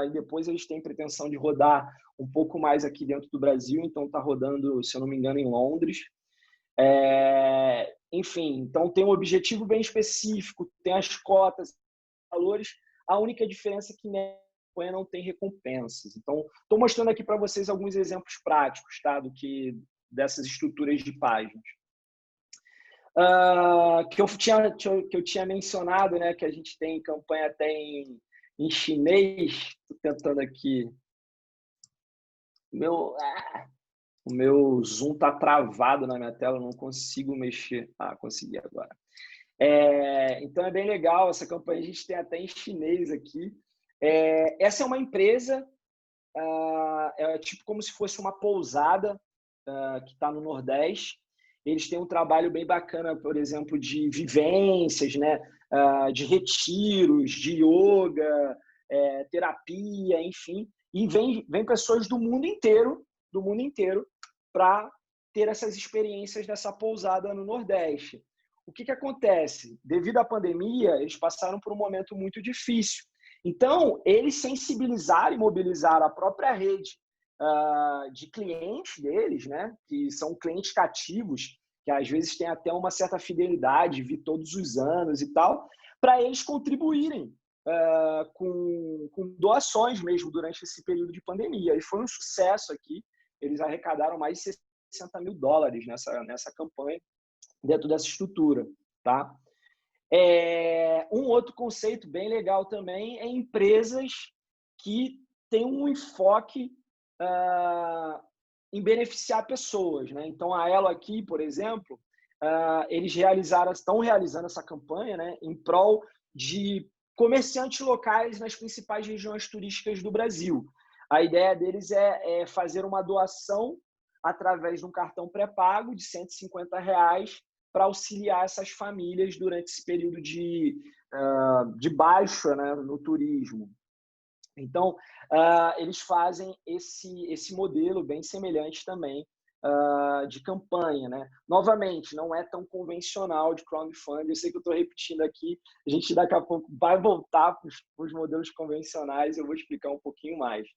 e depois eles têm pretensão de rodar um pouco mais aqui dentro do Brasil, então está rodando, se eu não me engano, em Londres. Enfim, então tem um objetivo bem específico, tem as cotas, valores. A única diferença é que na campanha não tem recompensas. Então, estou mostrando aqui para vocês alguns exemplos práticos, tá? Dessas estruturas de páginas. Que eu tinha mencionado, né, que a gente tem campanha até em chinês. Estou tentando aqui. O meu Zoom está travado na minha tela, eu não consigo mexer. Consegui agora. Então é bem legal essa campanha, a gente tem até em chinês aqui. Essa é uma empresa, tipo como se fosse uma pousada que está no Nordeste. Eles têm um trabalho bem bacana, por exemplo, de vivências, né? De retiros, de yoga, terapia, enfim. E vem pessoas do mundo inteiro para ter essas experiências nessa pousada no Nordeste. O que acontece? Devido à pandemia, eles passaram por um momento muito difícil. Então, eles sensibilizaram e mobilizaram a própria rede de clientes deles, né, que são clientes cativos, que às vezes têm até uma certa fidelidade, vir todos os anos e tal, para eles contribuírem com doações mesmo durante esse período de pandemia. E foi um sucesso aqui. Eles arrecadaram mais de $60 mil nessa campanha, dentro dessa estrutura, tá? Um outro conceito bem legal também é empresas que têm um enfoque em beneficiar pessoas, né? Então, a Elo aqui, por exemplo, eles estão realizando essa campanha, né, em prol de comerciantes locais nas principais regiões turísticas do Brasil. A ideia deles é fazer uma doação através de um cartão pré-pago de R$150 para auxiliar essas famílias durante esse período de baixa, né, no turismo. Então, eles fazem esse modelo bem semelhante também de campanha, né? Novamente, não é tão convencional de crowdfunding. Eu sei que eu estou repetindo aqui, a gente daqui a pouco vai voltar para os modelos convencionais, eu vou explicar um pouquinho mais.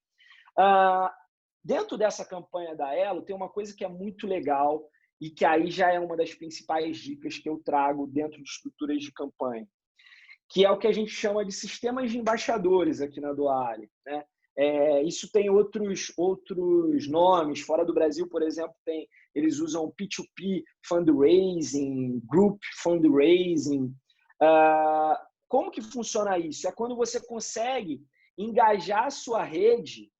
Dentro dessa campanha da Elo, tem uma coisa que é muito legal e que aí já é uma das principais dicas que eu trago dentro de estruturas de campanha, que é o que a gente chama de sistemas de embaixadores aqui na Doale, né? Isso tem outros nomes. Fora do Brasil, por exemplo, eles usam P2P fundraising, group fundraising. Como que funciona isso? É quando você consegue engajar a sua rede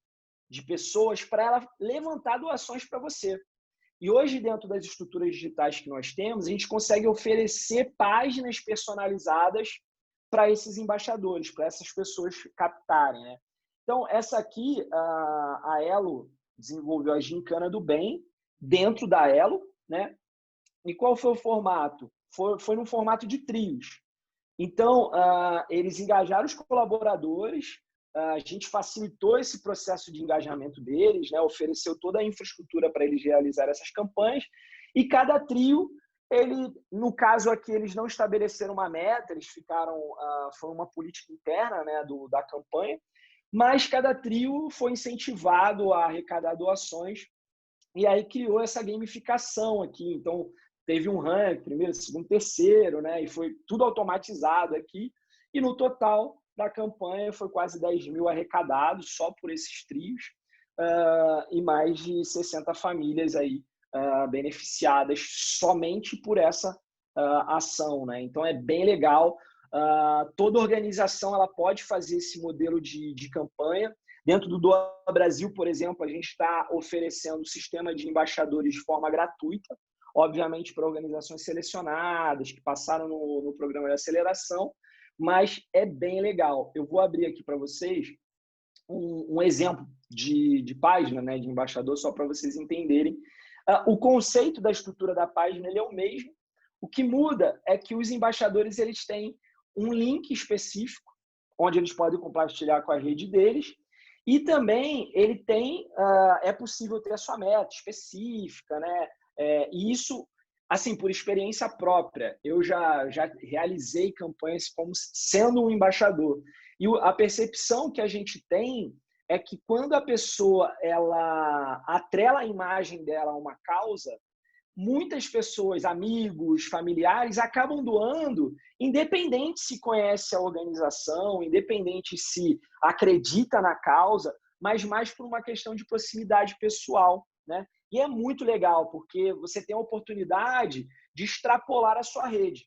de pessoas para ela levantar doações para você. E hoje, dentro das estruturas digitais que nós temos, a gente consegue oferecer páginas personalizadas para esses embaixadores, para essas pessoas captarem, né? Então, essa aqui, a Elo desenvolveu a Gincana do Bem dentro da Elo, né? E qual foi o formato? Foi no formato de trios. Então, eles engajaram os colaboradores, a gente facilitou esse processo de engajamento deles, né? Ofereceu toda a infraestrutura para eles realizar essas campanhas, e cada trio, no caso aqui, eles não estabeleceram uma meta, eles foi uma política interna, né, da campanha, mas cada trio foi incentivado a arrecadar doações, e aí criou essa gamificação aqui. Então, teve um ranking, primeiro, segundo, terceiro, né? E foi tudo automatizado aqui. E no total da campanha foi quase 10 mil arrecadados só por esses trios, e mais de 60 famílias aí beneficiadas somente por essa ação, né? Então é bem legal. Toda organização ela pode fazer esse modelo de campanha. Dentro do Doa Brasil, por exemplo, a gente está oferecendo um sistema de embaixadores de forma gratuita, obviamente para organizações selecionadas, que passaram no programa de aceleração, mas é bem legal. Eu vou abrir aqui para vocês um exemplo de página, né, de embaixador, só para vocês entenderem. O conceito da estrutura da página ele é o mesmo. O que muda é que os embaixadores eles têm um link específico, onde eles podem compartilhar com a rede deles, e também ele tem, é possível ter a sua meta específica, né? E isso, assim, por experiência própria, eu já realizei campanhas como sendo um embaixador. E a percepção que a gente tem é que quando a pessoa ela atrela a imagem dela a uma causa, muitas pessoas, amigos, familiares, acabam doando, independente se conhece a organização, independente se acredita na causa, mas mais por uma questão de proximidade pessoal, né? E é muito legal, porque você tem a oportunidade de extrapolar a sua rede.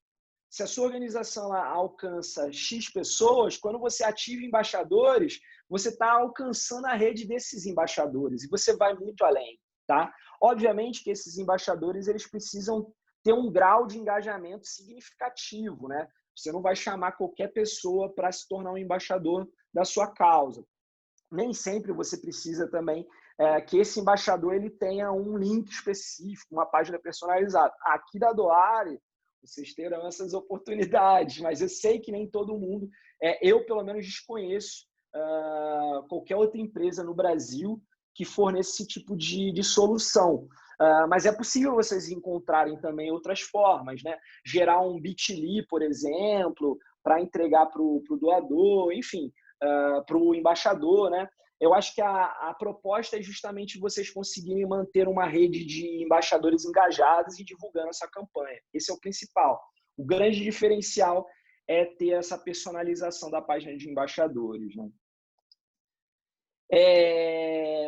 Se a sua organização alcança X pessoas, quando você ativa embaixadores, você está alcançando a rede desses embaixadores e você vai muito além, tá? Obviamente que esses embaixadores eles precisam ter um grau de engajamento significativo, né? Você não vai chamar qualquer pessoa para se tornar um embaixador da sua causa. Nem sempre você precisa também que esse embaixador ele tenha um link específico, uma página personalizada. Aqui da Doare, vocês terão essas oportunidades, mas eu sei que nem todo mundo, eu pelo menos desconheço qualquer outra empresa no Brasil que forneça esse tipo de solução. Mas é possível vocês encontrarem também outras formas, né? Gerar um Bitly, por exemplo, para entregar para o doador, enfim, para o embaixador, né? Eu acho que a proposta é justamente vocês conseguirem manter uma rede de embaixadores engajados e divulgando essa campanha. Esse é o principal. O grande diferencial é ter essa personalização da página de embaixadores, né?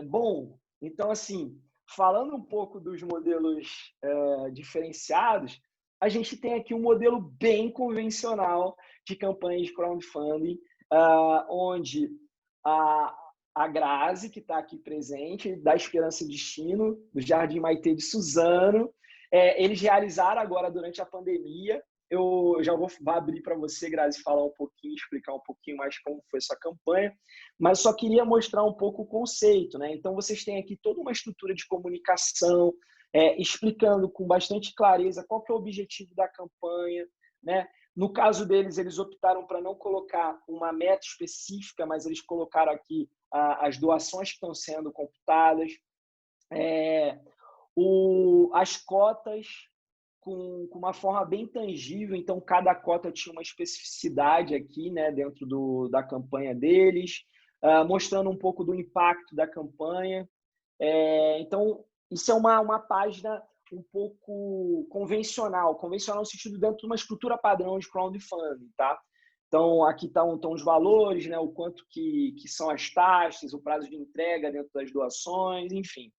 Bom, então, assim, falando um pouco dos modelos diferenciados, a gente tem aqui um modelo bem convencional de campanha de crowdfunding, onde a Grazi, que está aqui presente, da Esperança e Destino, do Jardim Maitê de Suzano, eles realizaram agora durante a pandemia. Eu já vou abrir para você, Grazi, falar um pouquinho, explicar um pouquinho mais como foi sua campanha, mas só queria mostrar um pouco o conceito, né? Então, vocês têm aqui toda uma estrutura de comunicação, explicando com bastante clareza qual que é o objetivo da campanha, né? No caso deles, eles optaram para não colocar uma meta específica, mas eles colocaram aqui as doações que estão sendo computadas, as cotas com uma forma bem tangível, então cada cota tinha uma especificidade aqui, né, dentro da campanha deles, mostrando um pouco do impacto da campanha. Então, isso é uma página um pouco convencional no sentido dentro de uma estrutura padrão de crowdfunding, tá? Então, aqui estão os valores, né, o quanto que são as taxas, o prazo de entrega dentro das doações, enfim.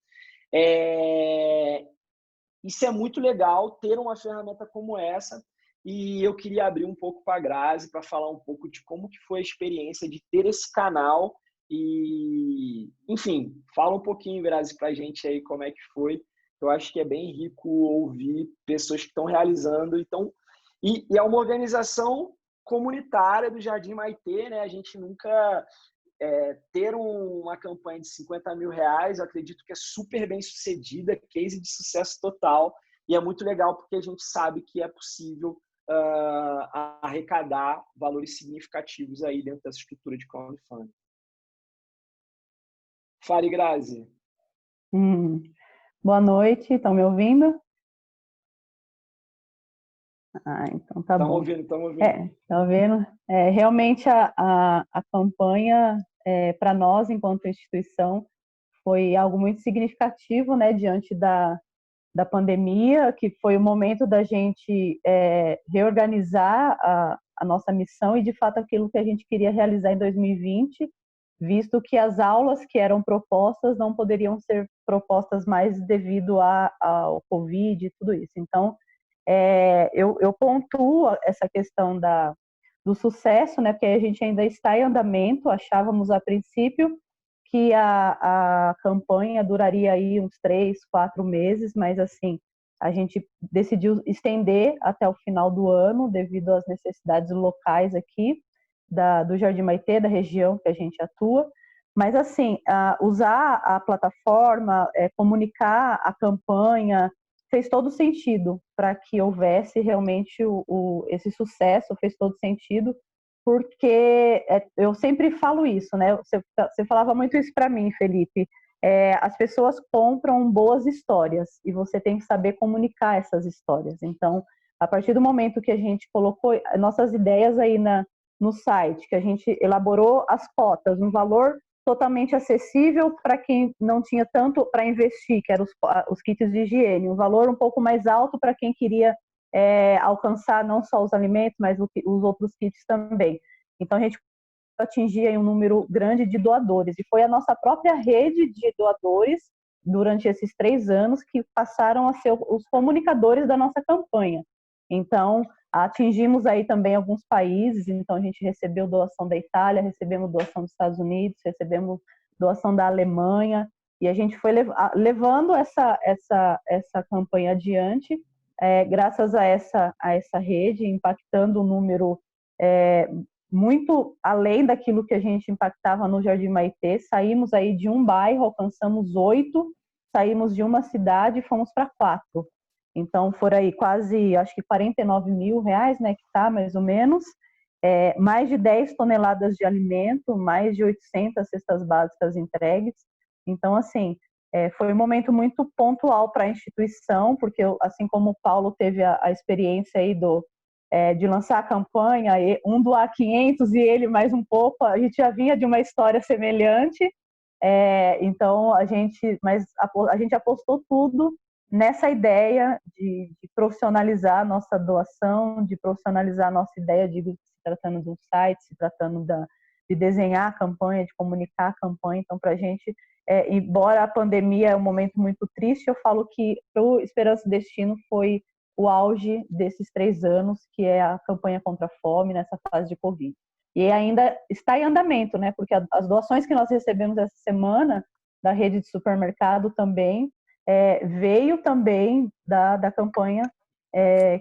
Isso é muito legal, ter uma ferramenta como essa, e eu queria abrir um pouco para a Grazi para falar um pouco de como que foi a experiência de ter esse canal E, enfim, fala um pouquinho, Grazi, para a gente aí como é que foi. Eu acho que é bem rico ouvir pessoas que estão realizando. Então, e é uma organização comunitária do Jardim Maitê, né? A gente nunca ter uma campanha de 50 mil reais, eu acredito que é super bem sucedida, case de sucesso total. E é muito legal porque a gente sabe que é possível arrecadar valores significativos aí dentro dessa estrutura de crowdfunding. Fale, Grazi. Boa noite, estão me ouvindo? Então tá bom. Estamos ouvindo. Tá vendo? Realmente a campanha, para nós, enquanto instituição, foi algo muito significativo, né, diante da pandemia, que foi o momento da gente reorganizar a nossa missão e, de fato, aquilo que a gente queria realizar em 2020, visto que as aulas que eram propostas não poderiam ser propostas mais devido ao Covid e tudo isso. Então, eu pontuo essa questão do sucesso, né, porque a gente ainda está em andamento. Achávamos a princípio que a campanha duraria aí uns 3, 4 meses, mas assim, a gente decidiu estender até o final do ano, devido às necessidades locais aqui do Jardim Maitê, da região que a gente atua. Mas assim, usar a plataforma, comunicar a campanha, fez todo sentido para que houvesse realmente esse sucesso, fez todo sentido, porque eu sempre falo isso, né? Você falava muito isso para mim, Felipe. As pessoas compram boas histórias e você tem que saber comunicar essas histórias. Então, a partir do momento que a gente colocou nossas ideias aí no site, que a gente elaborou as cotas, um valor totalmente acessível para quem não tinha tanto para investir, que eram os kits de higiene, um valor um pouco mais alto para quem queria alcançar não só os alimentos, mas os outros kits também. Então, a gente atingia um número grande de doadores, e foi a nossa própria rede de doadores, durante esses 3 anos, que passaram a ser os comunicadores da nossa campanha. Então, atingimos aí também alguns países. Então, a gente recebeu doação da Itália, recebemos doação dos Estados Unidos, recebemos doação da Alemanha, e a gente foi levando essa campanha adiante, graças a essa rede, impactando um número muito além daquilo que a gente impactava no Jardim Maitê. Saímos aí de um bairro, alcançamos 8, saímos de uma cidade e fomos para 4. Então, foram aí quase, acho que 49 mil reais, né, que tá, mais ou menos, mais de 10 toneladas de alimento, mais de 800 cestas básicas entregues. Então, assim, foi um momento muito pontual para a instituição, porque assim como o Paulo teve a experiência aí de lançar a campanha, um doar 500 e ele mais um pouco, a gente já vinha de uma história semelhante. Então, a gente apostou tudo nessa ideia de profissionalizar a nossa doação, de profissionalizar a nossa ideia, se tratando de um site, se tratando de desenhar a campanha, de comunicar a campanha. Então, para a gente, embora a pandemia é um momento muito triste, eu falo que para o Esperança e Destino foi o auge desses 3 anos, que é a campanha contra a fome nessa fase de Covid. E ainda está em andamento, né? Porque as doações que nós recebemos essa semana da rede de supermercado também veio também da campanha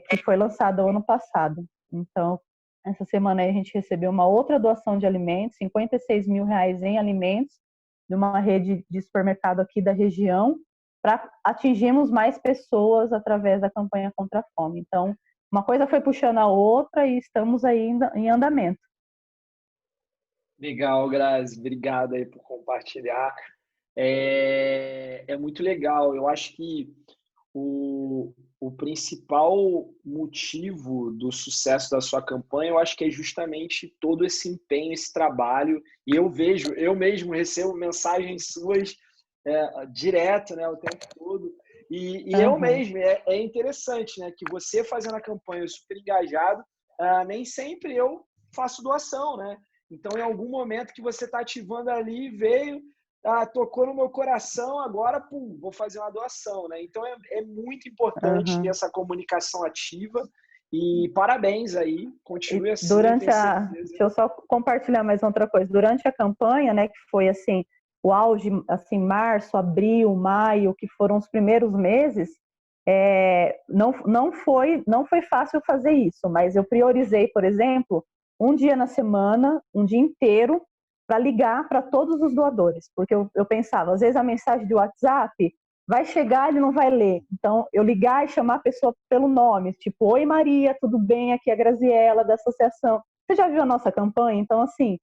que foi lançada o ano passado. Então, essa semana aí a gente recebeu uma outra doação de alimentos, 56 mil reais em alimentos, de uma rede de supermercado aqui da região, para atingirmos mais pessoas através da campanha contra a fome. Então, uma coisa foi puxando a outra e estamos ainda em andamento. Legal, Grazi. Obrigado aí por compartilhar. É muito legal. Eu acho que o principal motivo do sucesso da sua campanha, eu acho que é justamente todo esse empenho, esse trabalho. E eu mesmo recebo mensagens suas direto, né, o tempo todo. E eu mesmo, é interessante, né, que você fazendo a campanha super engajado, nem sempre eu faço doação, né? Então, em algum momento que você está ativando ali, veio, tocou no meu coração, agora, pum, vou fazer uma doação, né? Então, é muito importante ter essa comunicação ativa E parabéns aí, continue assim, Durante tenho a, certeza. deixa eu só compartilhar mais outra coisa. Durante a campanha, né, que foi assim, o auge, assim, março, abril, maio, que foram os primeiros meses, não foi fácil fazer isso, mas eu priorizei, por exemplo, um dia na semana, um dia inteiro, para ligar para todos os doadores, porque eu pensava, às vezes a mensagem de WhatsApp vai chegar, ele não vai ler. Então, eu ligar e chamar a pessoa pelo nome, tipo, oi Maria, tudo bem? Aqui é a Graziela, da associação. Você já viu a nossa campanha? Então, assim,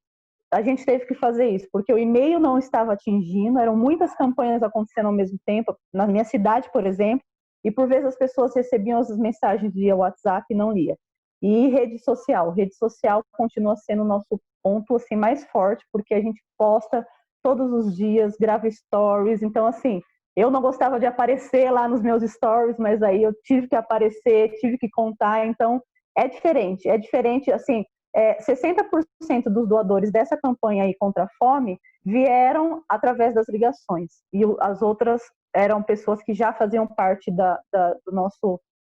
a gente teve que fazer isso, porque o e-mail não estava atingindo, eram muitas campanhas acontecendo ao mesmo tempo, na minha cidade, por exemplo, e por vezes as pessoas recebiam as mensagens via WhatsApp e não lia. E rede social continua sendo o nosso ponto assim mais forte, porque a gente posta todos os dias, grava stories, então assim, eu não gostava de aparecer lá nos meus stories, mas aí eu tive que aparecer, tive que contar, então é diferente, assim, 60% dos doadores dessa campanha aí contra a fome vieram através das ligações, e as outras eram pessoas que já faziam parte do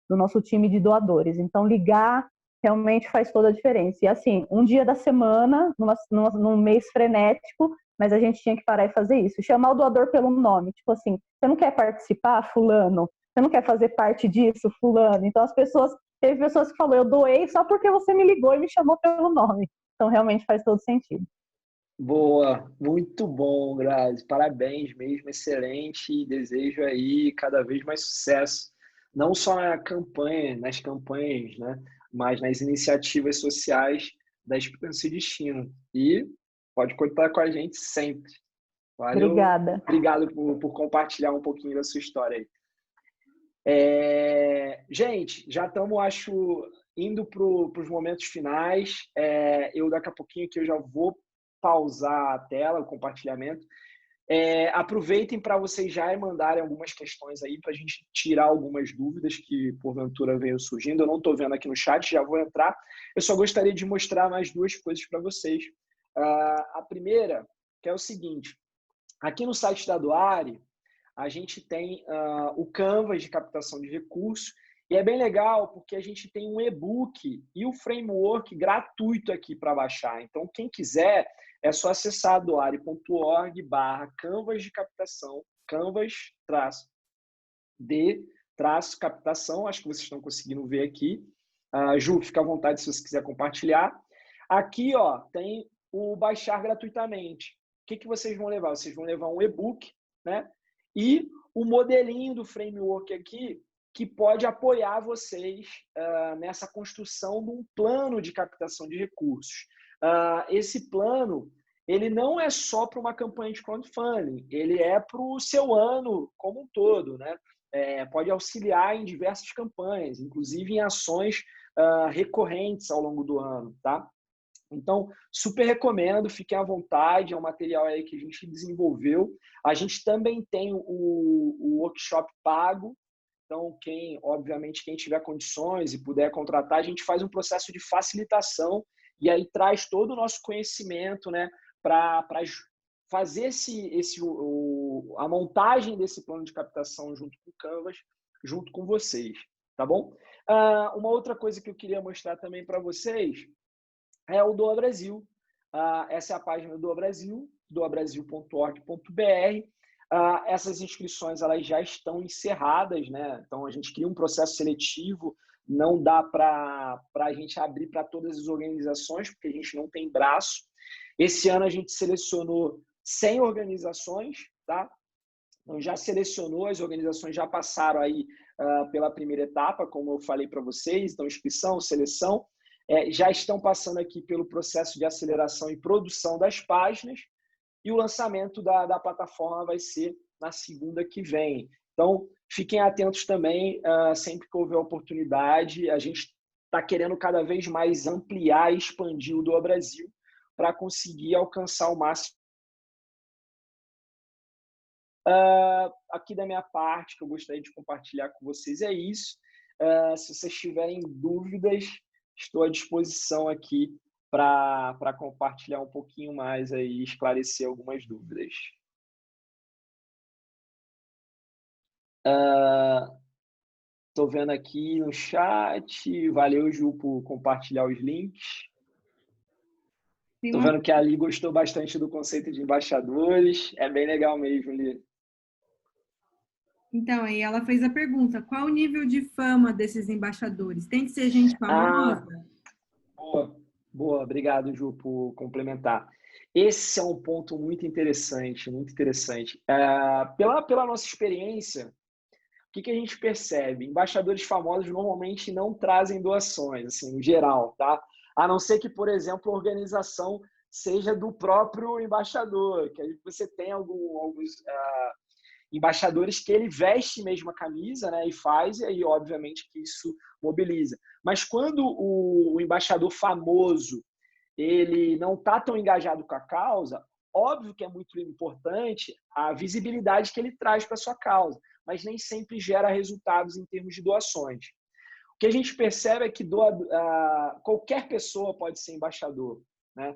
nosso time de doadores. Então, ligar realmente faz toda a diferença. E assim, um dia da semana, num mês frenético, mas a gente tinha que parar e fazer isso. Chamar o doador pelo nome. Tipo assim, você não quer participar, fulano? Você não quer fazer parte disso, fulano? Então, teve pessoas que falaram, eu doei só porque você me ligou e me chamou pelo nome. Então, realmente faz todo sentido. Boa, muito bom, Grazi. Parabéns mesmo, excelente. E desejo aí cada vez mais sucesso, não só nas campanhas, né, mas nas iniciativas sociais da Esperança e Destino. E pode contar com a gente sempre. Valeu, Obrigada. obrigado por compartilhar um pouquinho da sua história aí. Gente, já estamos, acho, indo para os momentos finais. Eu daqui a pouquinho que eu já vou pausar a tela, o compartilhamento. Aproveitem para vocês já mandarem algumas questões aí para a gente tirar algumas dúvidas que porventura venham surgindo. Eu não estou vendo aqui no chat, já vou entrar. Eu só gostaria de mostrar mais duas coisas para vocês. A primeira, que é o seguinte, aqui no site da Doare, a gente tem o Canvas de captação de recursos, e é bem legal porque a gente tem um e-book e o framework gratuito aqui para baixar. Então, quem quiser, é só acessar doare.org/canvas de captação, canvas-de-captação, acho que vocês estão conseguindo ver aqui. Ju, fica à vontade se você quiser compartilhar. Aqui, ó, tem o baixar gratuitamente. O que vocês vão levar? Vocês vão levar um e-book, né? E o modelinho do framework aqui, que pode apoiar vocês nessa construção de um plano de captação de recursos. Esse plano, ele não é só para uma campanha de crowdfunding, ele é para o seu ano como um todo, né? Pode auxiliar em diversas campanhas, inclusive em ações recorrentes ao longo do ano, tá? Então, super recomendo, fiquem à vontade, é um material aí que a gente desenvolveu. A gente também tem o workshop pago, então, obviamente, quem tiver condições e puder contratar, a gente faz um processo de facilitação e aí traz todo o nosso conhecimento, né, para fazer a montagem desse plano de captação junto com o Canvas, junto com vocês, tá bom? Uma outra coisa que eu queria mostrar também para vocês é o Doa Brasil. Essa é a página do Doa Brasil, doabrasil.org.br. Essas inscrições elas já estão encerradas, né? Então a gente cria um processo seletivo, não dá para a gente abrir para todas as organizações, porque a gente não tem braço. Esse ano a gente selecionou 100 organizações, tá? Então já selecionou, as organizações já passaram aí pela primeira etapa, como eu falei para vocês, então inscrição, seleção. Já estão passando aqui pelo processo de aceleração e produção das páginas, e o lançamento da plataforma vai ser na segunda que vem. Então, fiquem atentos também, sempre que houver oportunidade. A gente está querendo cada vez mais ampliar e expandir o Doa Brasil para conseguir alcançar o máximo. Aqui da minha parte, que eu gostaria de compartilhar com vocês, é isso. Se vocês tiverem dúvidas, estou à disposição aqui para compartilhar um pouquinho mais e esclarecer algumas dúvidas. Estou vendo aqui no chat. Valeu, Ju, por compartilhar os links. Estou vendo que a Ali gostou bastante do conceito de embaixadores. É bem legal mesmo, Li. Então, aí ela fez a pergunta, qual o nível de fama desses embaixadores? Tem que ser gente famosa? Boa. Obrigado, Ju, por complementar. Esse é um ponto muito interessante, muito interessante. Pela nossa experiência, o que a gente percebe? Embaixadores famosos normalmente não trazem doações, assim, no geral, tá? A não ser que, por exemplo, a organização seja do próprio embaixador, que aí você tem alguns embaixadores que ele veste mesmo a camisa, né, e faz, e aí, obviamente, que isso mobiliza. Mas quando o embaixador famoso ele não está tão engajado com a causa, óbvio que é muito importante a visibilidade que ele traz para a sua causa, mas nem sempre gera resultados em termos de doações. O que a gente percebe é que qualquer pessoa pode ser embaixador, né?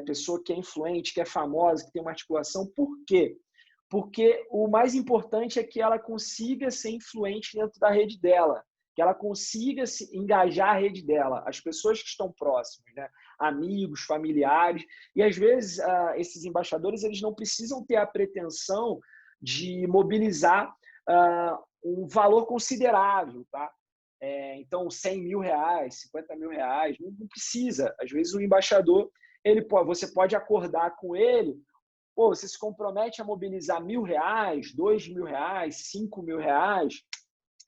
Pessoa que é influente, que é famosa, que tem uma articulação. Por quê? Porque o mais importante é que ela consiga ser influente dentro da rede dela, que ela consiga se engajar a rede dela, as pessoas que estão próximas, né? Amigos, familiares. E, às vezes, esses embaixadores eles não precisam ter a pretensão de mobilizar um valor considerável, tá? Então, 100 mil reais, 50 mil reais, não precisa. Às vezes, o embaixador, você pode acordar com ele, você se compromete a mobilizar R$1.000, R$2.000, R$5.000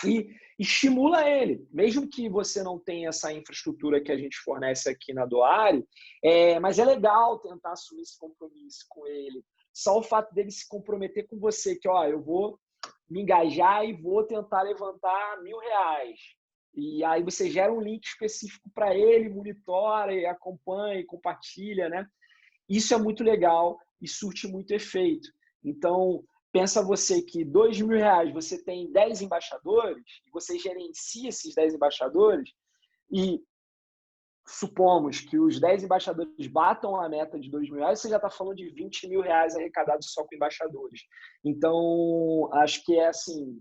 e estimula ele, mesmo que você não tenha essa infraestrutura que a gente fornece aqui na Doare, mas é legal tentar assumir esse compromisso com ele. Só o fato dele se comprometer com você, que eu vou me engajar e vou tentar levantar R$1.000. E aí você gera um link específico para ele, monitora, e acompanha, e compartilha, né? Isso é muito legal e surte muito efeito. Então, pensa você que R$2.000 você tem 10 embaixadores, e você gerencia esses 10 embaixadores, e supomos que os 10 embaixadores batam a meta de R$2.000, você já está falando de R$20.000 arrecadados só com embaixadores. Então, acho que é assim,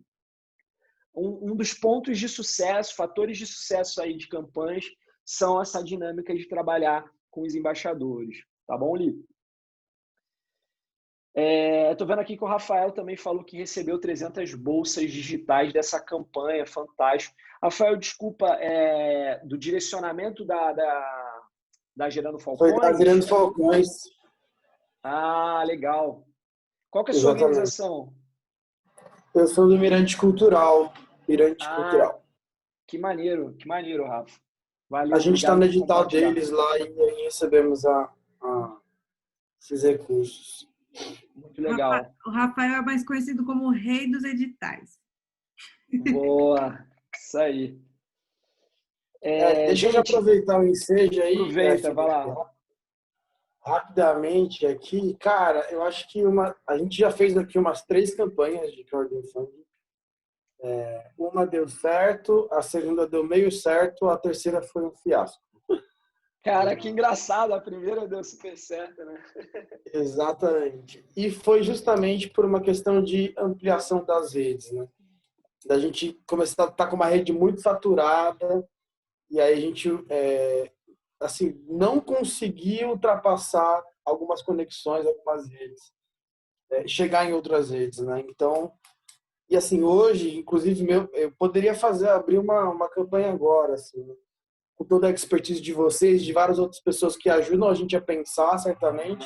um dos pontos de sucesso, fatores de sucesso aí de campanhas, são essa dinâmica de trabalhar com os embaixadores. Tá bom, Li? Estou vendo aqui que o Rafael também falou que recebeu 300 bolsas digitais dessa campanha, fantástico. Rafael, desculpa, do direcionamento da Gerando Falcões? Foi da Gerando Falcões. Ah, legal. Qual que é a sua organização? Eu sou do Mirante Cultural. Cultural. Que maneiro, Rafa. Valeu, a gente está no edital deles lá e aí recebemos esses recursos. Muito legal. O Rafael é mais conhecido como o rei dos editais. Boa, isso aí. Deixa eu aproveitar o ensejo aí. Aproveita, vai lá. Rapidamente aqui, cara, eu acho que a gente já fez aqui umas 3 campanhas de crowdfunding. Uma deu certo, a segunda deu meio certo, a terceira foi um fiasco. Cara, que engraçado, a primeira deu super certo, né? Exatamente. E foi justamente por uma questão de ampliação das redes, né? Da gente começar a estar com uma rede muito saturada e aí a gente, assim, não conseguiu ultrapassar algumas conexões, algumas redes, chegar em outras redes, né? Então, e assim, hoje, inclusive, eu poderia abrir uma campanha agora, assim, né? Com toda a expertise de vocês, de várias outras pessoas que ajudam a gente a pensar, certamente,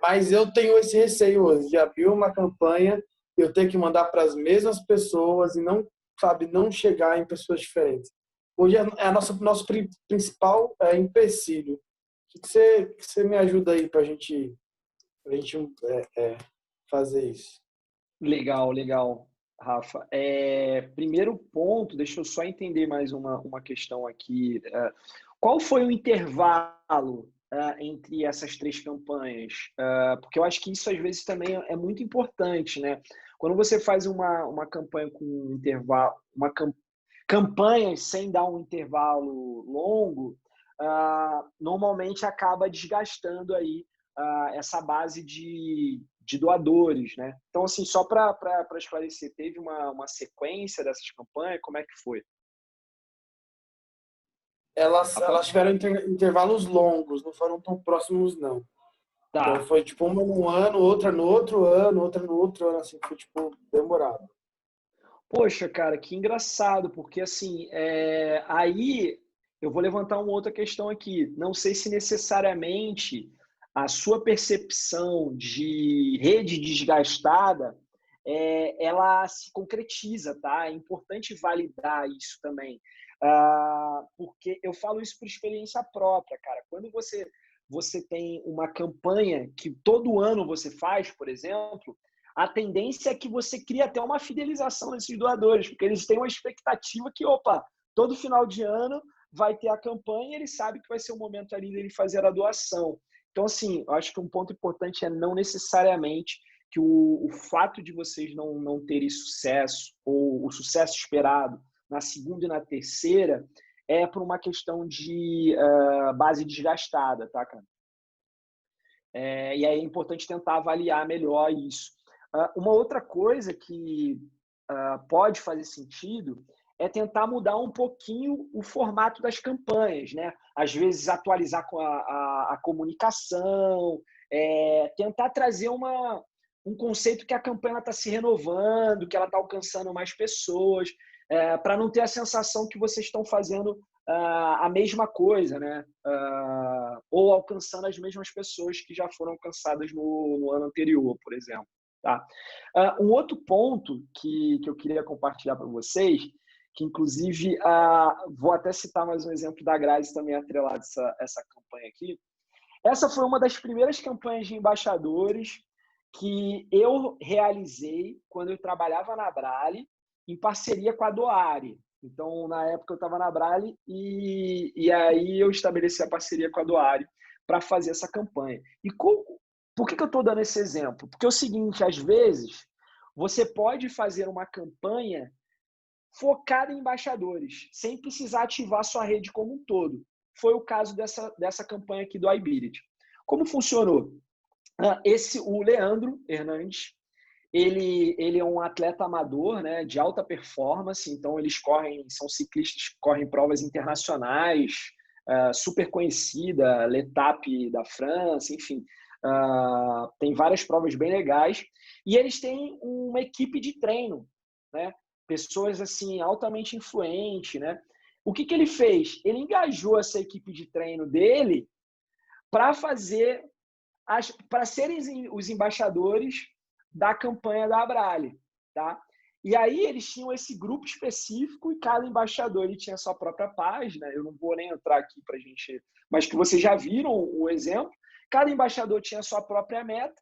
mas eu tenho esse receio hoje de abrir uma campanha, eu ter que mandar para as mesmas pessoas e não chegar em pessoas diferentes. Hoje é nosso principal empecilho. O que você me ajuda aí para a gente fazer isso? Legal, Rafa. Primeiro ponto, deixa eu só entender mais uma questão aqui. Qual foi o intervalo entre essas 3 campanhas? Porque eu acho que isso, às vezes, também é muito importante, né? Quando você faz uma campanha com um intervalo, campanha sem dar um intervalo longo, normalmente acaba desgastando aí essa base de de doadores, né? Então, assim, só para esclarecer, teve uma sequência dessas campanhas? Como é que foi? Elas tiveram intervalos longos, não foram tão próximos, não. Tá. Então foi tipo uma no ano, outra no outro ano, outra no outro ano, assim, foi tipo demorado. Poxa, cara, que engraçado, porque assim, aí eu vou levantar uma outra questão aqui. Não sei se necessariamente a sua percepção de rede desgastada ela se concretiza, tá? É importante validar isso também. Porque eu falo isso por experiência própria, cara. Quando você tem uma campanha que todo ano você faz, por exemplo, a tendência é que você crie até uma fidelização desses doadores, porque eles têm uma expectativa que, opa, todo final de ano vai ter a campanha e ele sabe que vai ser o momento ali dele fazer a doação. Então, assim, eu acho que um ponto importante é não necessariamente que o fato de vocês não terem sucesso ou o sucesso esperado na segunda e na terceira é por uma questão de base desgastada, tá, cara? E aí é importante tentar avaliar melhor isso. Uma outra coisa que pode fazer sentido é tentar mudar um pouquinho o formato das campanhas, né? Às vezes atualizar com a comunicação, tentar trazer um conceito que a campanha está se renovando, que ela está alcançando mais pessoas, para não ter a sensação que vocês estão fazendo a mesma coisa, né? Ou alcançando as mesmas pessoas que já foram alcançadas no ano anterior, por exemplo. Tá? Um outro ponto que eu queria compartilhar para vocês, que inclusive vou até citar mais um exemplo da Grazi também atrelado essa campanha aqui. Essa foi uma das primeiras campanhas de embaixadores que eu realizei quando eu trabalhava na Abrale, em parceria com a Doare. Então, na época, eu estava na Abrale e aí eu estabeleci a parceria com a Doare para fazer essa campanha. E por que eu estou dando esse exemplo? Porque é o seguinte, às vezes, você pode fazer uma campanha focada em embaixadores, sem precisar ativar sua rede como um todo. Foi o caso dessa campanha aqui do iBirit. Como funcionou? O Leandro Hernandes, ele é um atleta amador, né, de alta performance, então eles são ciclistas que correm provas internacionais, super conhecida, L'Etape da França, enfim, tem várias provas bem legais, e eles têm uma equipe de treino, né, pessoas assim altamente influentes, né. O que ele fez? Ele engajou essa equipe de treino dele para serem os embaixadores da campanha da Abrale, tá? E aí eles tinham esse grupo específico e cada embaixador ele tinha a sua própria página. Eu não vou nem entrar aqui para a gente, mas que vocês já viram o exemplo. Cada embaixador tinha a sua própria meta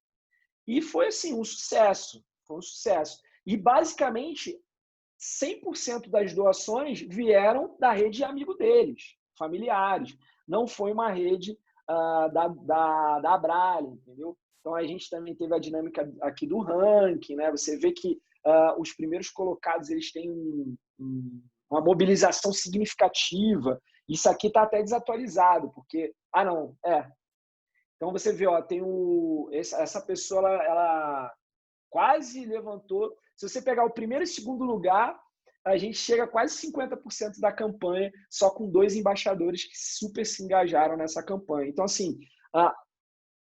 e foi assim um sucesso, foi um sucesso. E basicamente 100% das doações vieram da rede de amigo deles, familiares. Não foi uma rede da Abrale, entendeu? Então, a gente também teve a dinâmica aqui do ranking, né? Você vê que os primeiros colocados eles têm uma mobilização significativa. Isso aqui está até desatualizado, porque... Então, você vê, tem essa pessoa, ela quase levantou... Se você pegar o primeiro e segundo lugar, a gente chega a quase 50% da campanha, só com 2 embaixadores que super se engajaram nessa campanha. Então, assim,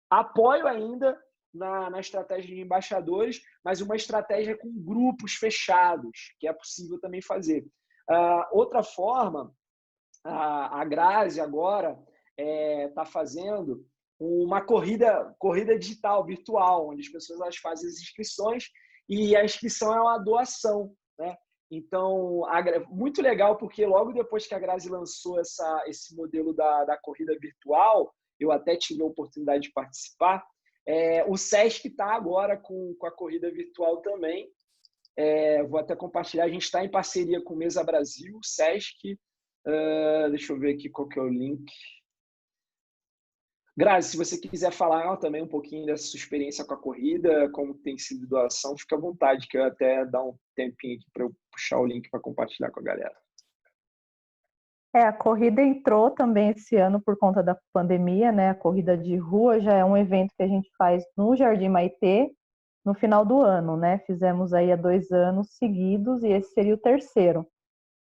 apoio ainda na estratégia de embaixadores, mas uma estratégia com grupos fechados, que é possível também fazer. Outra forma, a Grazi agora está fazendo uma corrida digital, virtual, onde as pessoas fazem as inscrições e a inscrição é uma doação, né? Então, muito legal, porque logo depois que a Grazi lançou esse modelo da corrida virtual, eu até tive a oportunidade de participar, o SESC está agora com a corrida virtual também. Vou até compartilhar, a gente está em parceria com o Mesa Brasil, SESC, deixa eu ver aqui qual que é o link. Grazi, se você quiser falar também um pouquinho dessa sua experiência com a corrida, como tem sido doação, fica à vontade, que eu até dar um tempinho aqui para eu puxar o link para compartilhar com a galera. A corrida entrou também esse ano por conta da pandemia, né? A corrida de rua já é um evento que a gente faz no Jardim Maitê, no final do ano, né? Fizemos aí há 2 anos seguidos e esse seria o terceiro.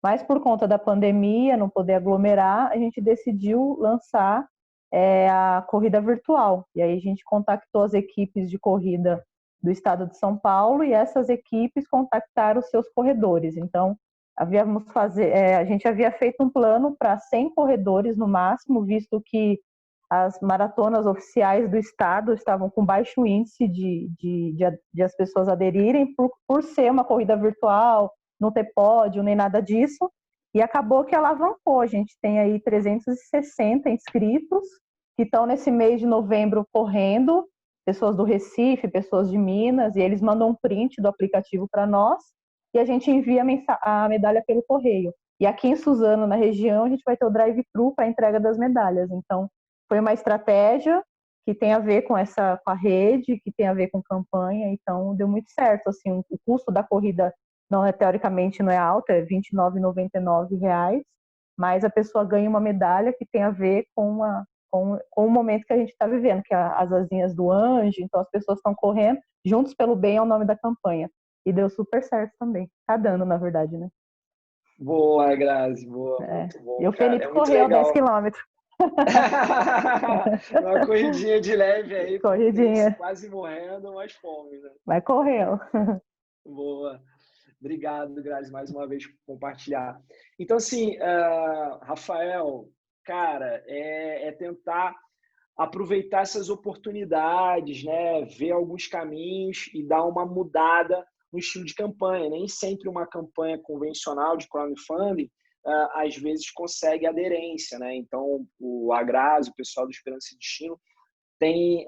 Mas por conta da pandemia, não poder aglomerar, a gente decidiu lançar a corrida virtual. E aí a gente contactou as equipes de corrida do estado de São Paulo e essas equipes contactaram os seus corredores. Então, a gente havia feito um plano para 100 corredores no máximo, visto que as maratonas oficiais do estado estavam com baixo índice de as pessoas aderirem por ser uma corrida virtual, não ter pódio nem nada disso, e acabou que alavancou. A gente tem aí 360 inscritos que estão nesse mês de novembro correndo, pessoas do Recife, pessoas de Minas, e eles mandam um print do aplicativo para nós e a gente envia a medalha pelo correio. E aqui em Suzano, na região, a gente vai ter o drive-thru para a entrega das medalhas. Então, foi uma estratégia que tem a ver com a rede, que tem a ver com campanha, então deu muito certo. Assim, o custo da corrida teoricamente não é alto, é R$ 29,99, mas a pessoa ganha uma medalha que tem a ver com o momento que a gente está vivendo, que é as asinhas do anjo, então as pessoas estão correndo, Juntos pelo Bem é o nome da campanha. E deu super certo também. Tá dando, na verdade, né? Boa, Grazi, boa, muito bom. E o Felipe correu 10 quilômetros. Uma corridinha de leve aí, corridinha. Quase morrendo, mas fome, né? Mas correu. Boa. Obrigado, Grazi, mais uma vez por compartilhar. Então, assim, Rafael, cara, é tentar aproveitar essas oportunidades, né? Ver alguns caminhos e dar uma mudada no estilo de campanha. Nem sempre uma campanha convencional de crowdfunding às vezes consegue aderência, né? Então, o Agrase, o pessoal do Esperança e Destino, tem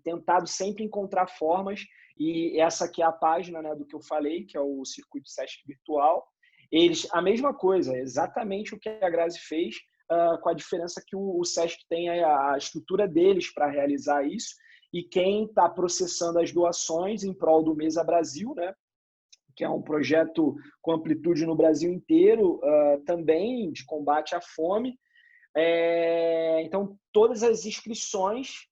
tentado sempre encontrar formas, e essa aqui é a página, né, do que eu falei, que é o Circuito Sesc Virtual. Eles, a mesma coisa, exatamente o que a Grazi fez, com a diferença que o Sesc tem a estrutura deles para realizar isso, e quem está processando as doações em prol do Mesa Brasil, né, que é um projeto com amplitude no Brasil inteiro, também de combate à fome. Então, todas as inscrições,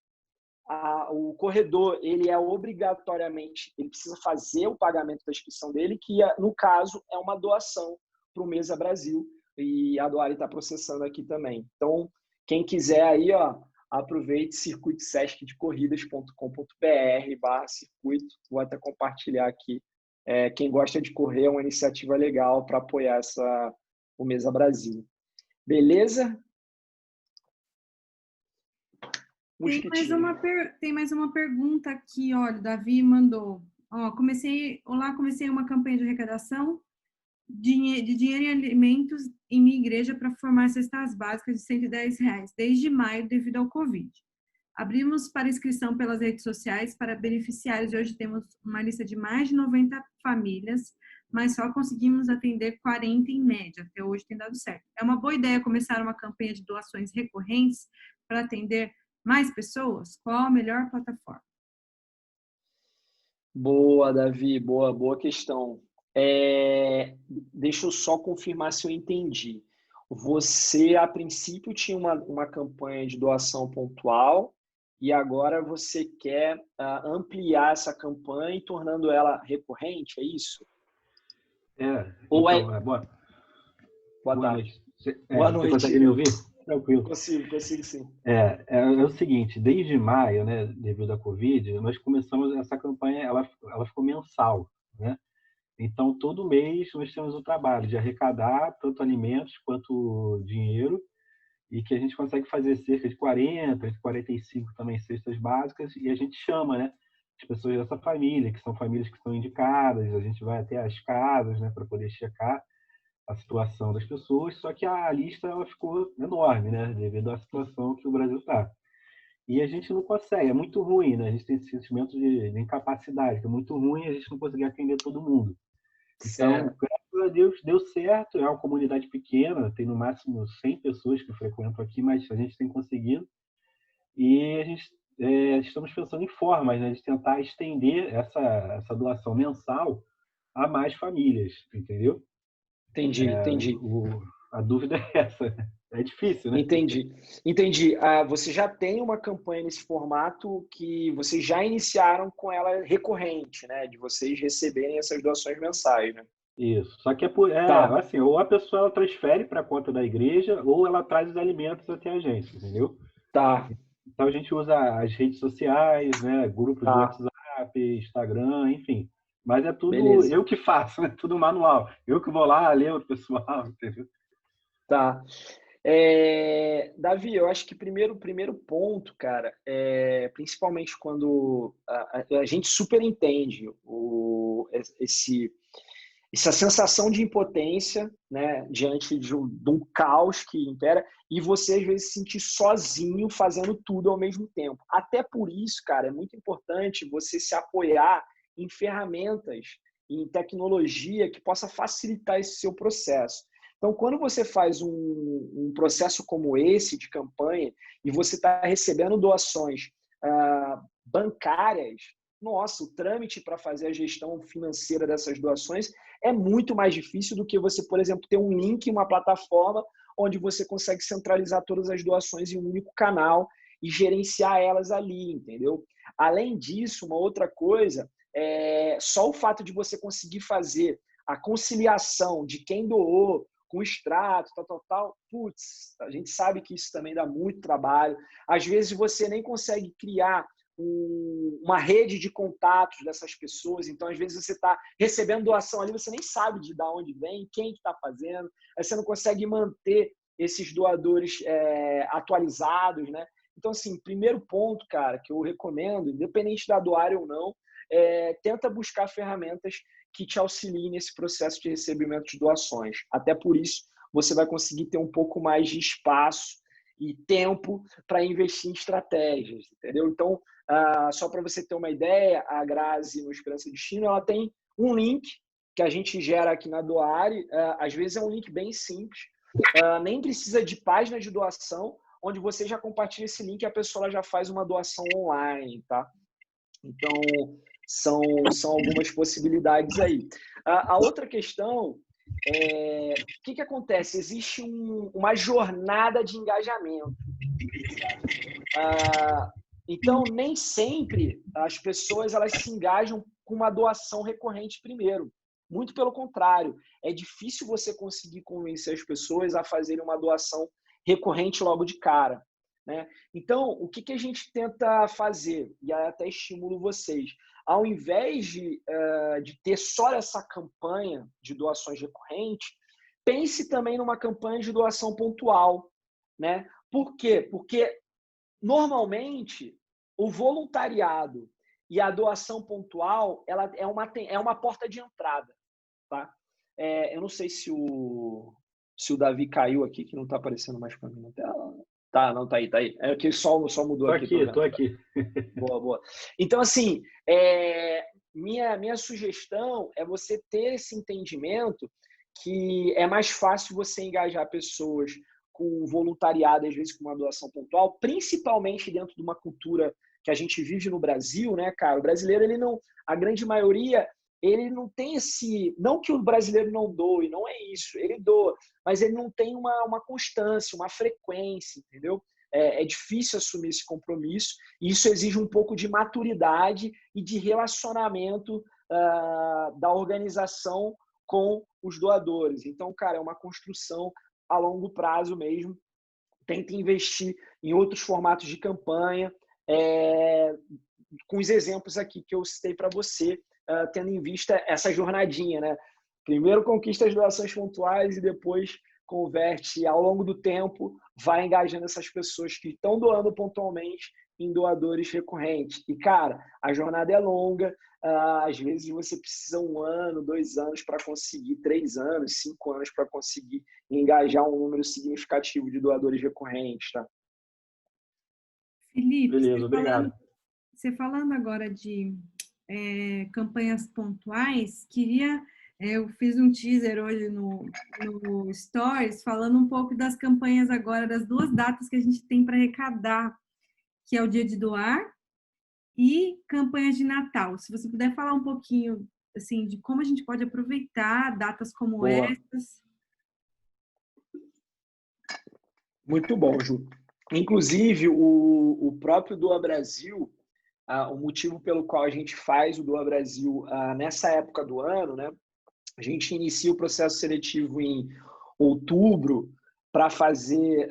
o corredor, ele obrigatoriamente, ele precisa fazer o pagamento da inscrição dele, que no caso é uma doação para o Mesa Brasil, e a Doari está processando aqui também. Então, quem quiser aí, aproveite circuitosescdecorridas.com.br/circuito. Vou até compartilhar aqui. Quem gosta de correr, é uma iniciativa legal para apoiar o Mesa Brasil. Beleza? Tem mais uma pergunta aqui, olha, o Davi mandou. Comecei uma campanha de arrecadação de dinheiro em alimentos em minha igreja para formar cestas básicas de R$110 desde maio devido ao Covid. Abrimos para inscrição pelas redes sociais para beneficiários e hoje temos uma lista de mais de 90 famílias, mas só conseguimos atender 40 em média. Até hoje tem dado certo. É uma boa ideia começar uma campanha de doações recorrentes para atender mais pessoas? Qual a melhor plataforma? Boa, Davi. Boa questão. Deixa eu só confirmar se eu entendi. Você, a princípio, tinha uma campanha de doação pontual e agora você quer ampliar essa campanha e tornando ela recorrente, é isso? Boa tarde. Boa noite. Você consegue me ouvir? Tranquilo. Consigo sim. É o seguinte, desde maio, né, devido à Covid, nós começamos essa campanha, ela ficou mensal, né? Então, todo mês nós temos o trabalho de arrecadar tanto alimentos quanto dinheiro, e que a gente consegue fazer cerca de 40, 45 também cestas básicas, e a gente chama, né, as pessoas dessa família, que são famílias que estão indicadas, a gente vai até as casas, né, para poder checar a situação das pessoas, só que a lista ela ficou enorme, né, devido à situação que o Brasil está. E a gente não consegue, é muito ruim, né, a gente tem esse sentimento de incapacidade, que é muito ruim a gente não conseguir atender todo mundo. Então, graças a Deus, deu certo, é uma comunidade pequena, tem no máximo 100 pessoas que frequentam aqui, mas a gente tem conseguido. E a gente estamos pensando em formas, né, de tentar estender essa doação mensal a mais famílias, entendeu? Entendi. A dúvida é essa. É difícil, né? Entendi. Você já tem uma campanha nesse formato que vocês já iniciaram com ela recorrente, né? De vocês receberem essas doações mensais, né? Isso. Só que Tá, assim, ou a pessoa ela transfere para a conta da igreja, ou ela traz os alimentos até a gente, entendeu? tá, Então a gente usa as redes sociais, né? Grupos de tá. WhatsApp, Instagram, enfim. Mas é tudo Beleza. eu que faço, né? Tudo manual. Eu que vou lá, leio o pessoal, entendeu? Tá. Davi, eu acho que primeiro ponto, cara, principalmente quando a gente super entende essa sensação de impotência, né, diante de um caos que impera, e você às vezes se sentir sozinho fazendo tudo ao mesmo tempo. Até por isso, cara, é muito importante você se apoiar em ferramentas, em tecnologia que possa facilitar esse seu processo. Então, quando você faz um processo como esse de campanha e você está recebendo doações bancárias, nossa, o trâmite para fazer a gestão financeira dessas doações é muito mais difícil do que você, por exemplo, ter um link, uma plataforma onde você consegue centralizar todas as doações em um único canal e gerenciar elas ali, entendeu? Além disso, uma outra coisa, só o fato de você conseguir fazer a conciliação de quem doou com o extrato, putz, a gente sabe que isso também dá muito trabalho. Às vezes você nem consegue criar uma rede de contatos dessas pessoas, então às vezes você está recebendo doação ali, você nem sabe de onde vem, quem está fazendo, aí você não consegue manter esses doadores atualizados, né? Então, assim, primeiro ponto, cara, que eu recomendo, independente da doar ou não, tenta buscar ferramentas que te auxiliem nesse processo de recebimento de doações. Até por isso, você vai conseguir ter um pouco mais de espaço e tempo para investir em estratégias, entendeu? Então, só para você ter uma ideia, a Grazi no Esperança Destino, ela tem um link que a gente gera aqui na Doare, às vezes é um link bem simples, nem precisa de página de doação, onde você já compartilha esse link e a pessoa já faz uma doação online, tá? Então, são algumas possibilidades aí. A outra questão o que acontece? Existe uma jornada de engajamento. Então, nem sempre as pessoas elas se engajam com uma doação recorrente primeiro. Muito pelo contrário, é difícil você conseguir convencer as pessoas a fazerem uma doação recorrente logo de cara, né? Então, o que a gente tenta fazer? E aí até estimulo vocês. Ao invés de ter só essa campanha de doações recorrentes, pense também numa campanha de doação pontual, né? Por quê? Porque, normalmente, o voluntariado e a doação pontual ela é uma porta de entrada, tá? Eu não sei se o Davi caiu aqui, que não está aparecendo mais para mim na tela. Tá, não, tá aí. É que só mudou Tô aqui. aqui, tô aqui. Boa. Então, assim, minha sugestão é você ter esse entendimento que é mais fácil você engajar pessoas com voluntariado, às vezes com uma doação pontual, principalmente dentro de uma cultura que a gente vive no Brasil, né, cara? O brasileiro, a grande maioria, ele não tem não que o brasileiro não doe, não é isso, ele doa, mas ele não tem uma constância, uma frequência, entendeu? É difícil assumir esse compromisso, e isso exige um pouco de maturidade e de relacionamento da organização com os doadores. Então, cara, é uma construção a longo prazo mesmo. Tenta investir em outros formatos de campanha, com os exemplos aqui que eu citei para você, tendo em vista essa jornadinha, né? Primeiro conquista as doações pontuais e depois converte ao longo do tempo, vai engajando essas pessoas que estão doando pontualmente em doadores recorrentes. E, cara, a jornada é longa, às vezes você precisa 1 ano, 2 anos para conseguir, 3 anos, 5 anos para conseguir engajar um número significativo de doadores recorrentes, tá? Felipe, Beleza, obrigado. Você falando agora de campanhas pontuais, eu fiz um teaser hoje no Stories, falando um pouco das campanhas agora, das 2 datas que a gente tem para arrecadar, que é o Dia de Doar e campanhas de Natal. Se você puder falar um pouquinho, assim, de como a gente pode aproveitar datas como Boa. essas. Muito bom, Ju. Inclusive, o próprio Doa Brasil, o motivo pelo qual a gente faz o Doa Brasil nessa época do ano, né? A gente inicia o processo seletivo em outubro para fazer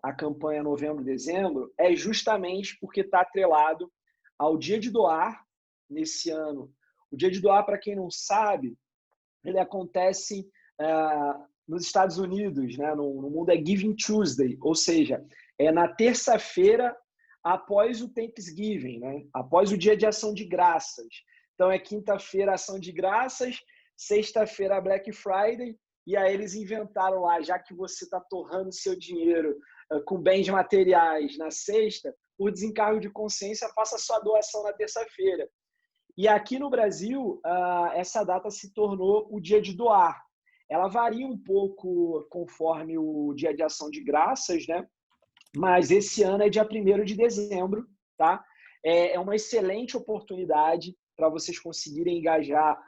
a campanha novembro, dezembro, é justamente porque está atrelado ao Dia de Doar nesse ano. O Dia de Doar, para quem não sabe, ele acontece nos Estados Unidos, né? No mundo é Giving Tuesday, ou seja, é na terça-feira após o Thanksgiving, né? Após o Dia de Ação de Graças. Então é quinta-feira Ação de Graças, sexta-feira Black Friday, e aí eles inventaram lá, já que você está torrando seu dinheiro com bens materiais na sexta, por desencargo de consciência, faça sua doação na terça-feira. E aqui no Brasil, essa data se tornou o Dia de Doar. Ela varia um pouco conforme o Dia de Ação de Graças, né? Mas esse ano é dia 1º de dezembro, tá? É uma excelente oportunidade para vocês conseguirem engajar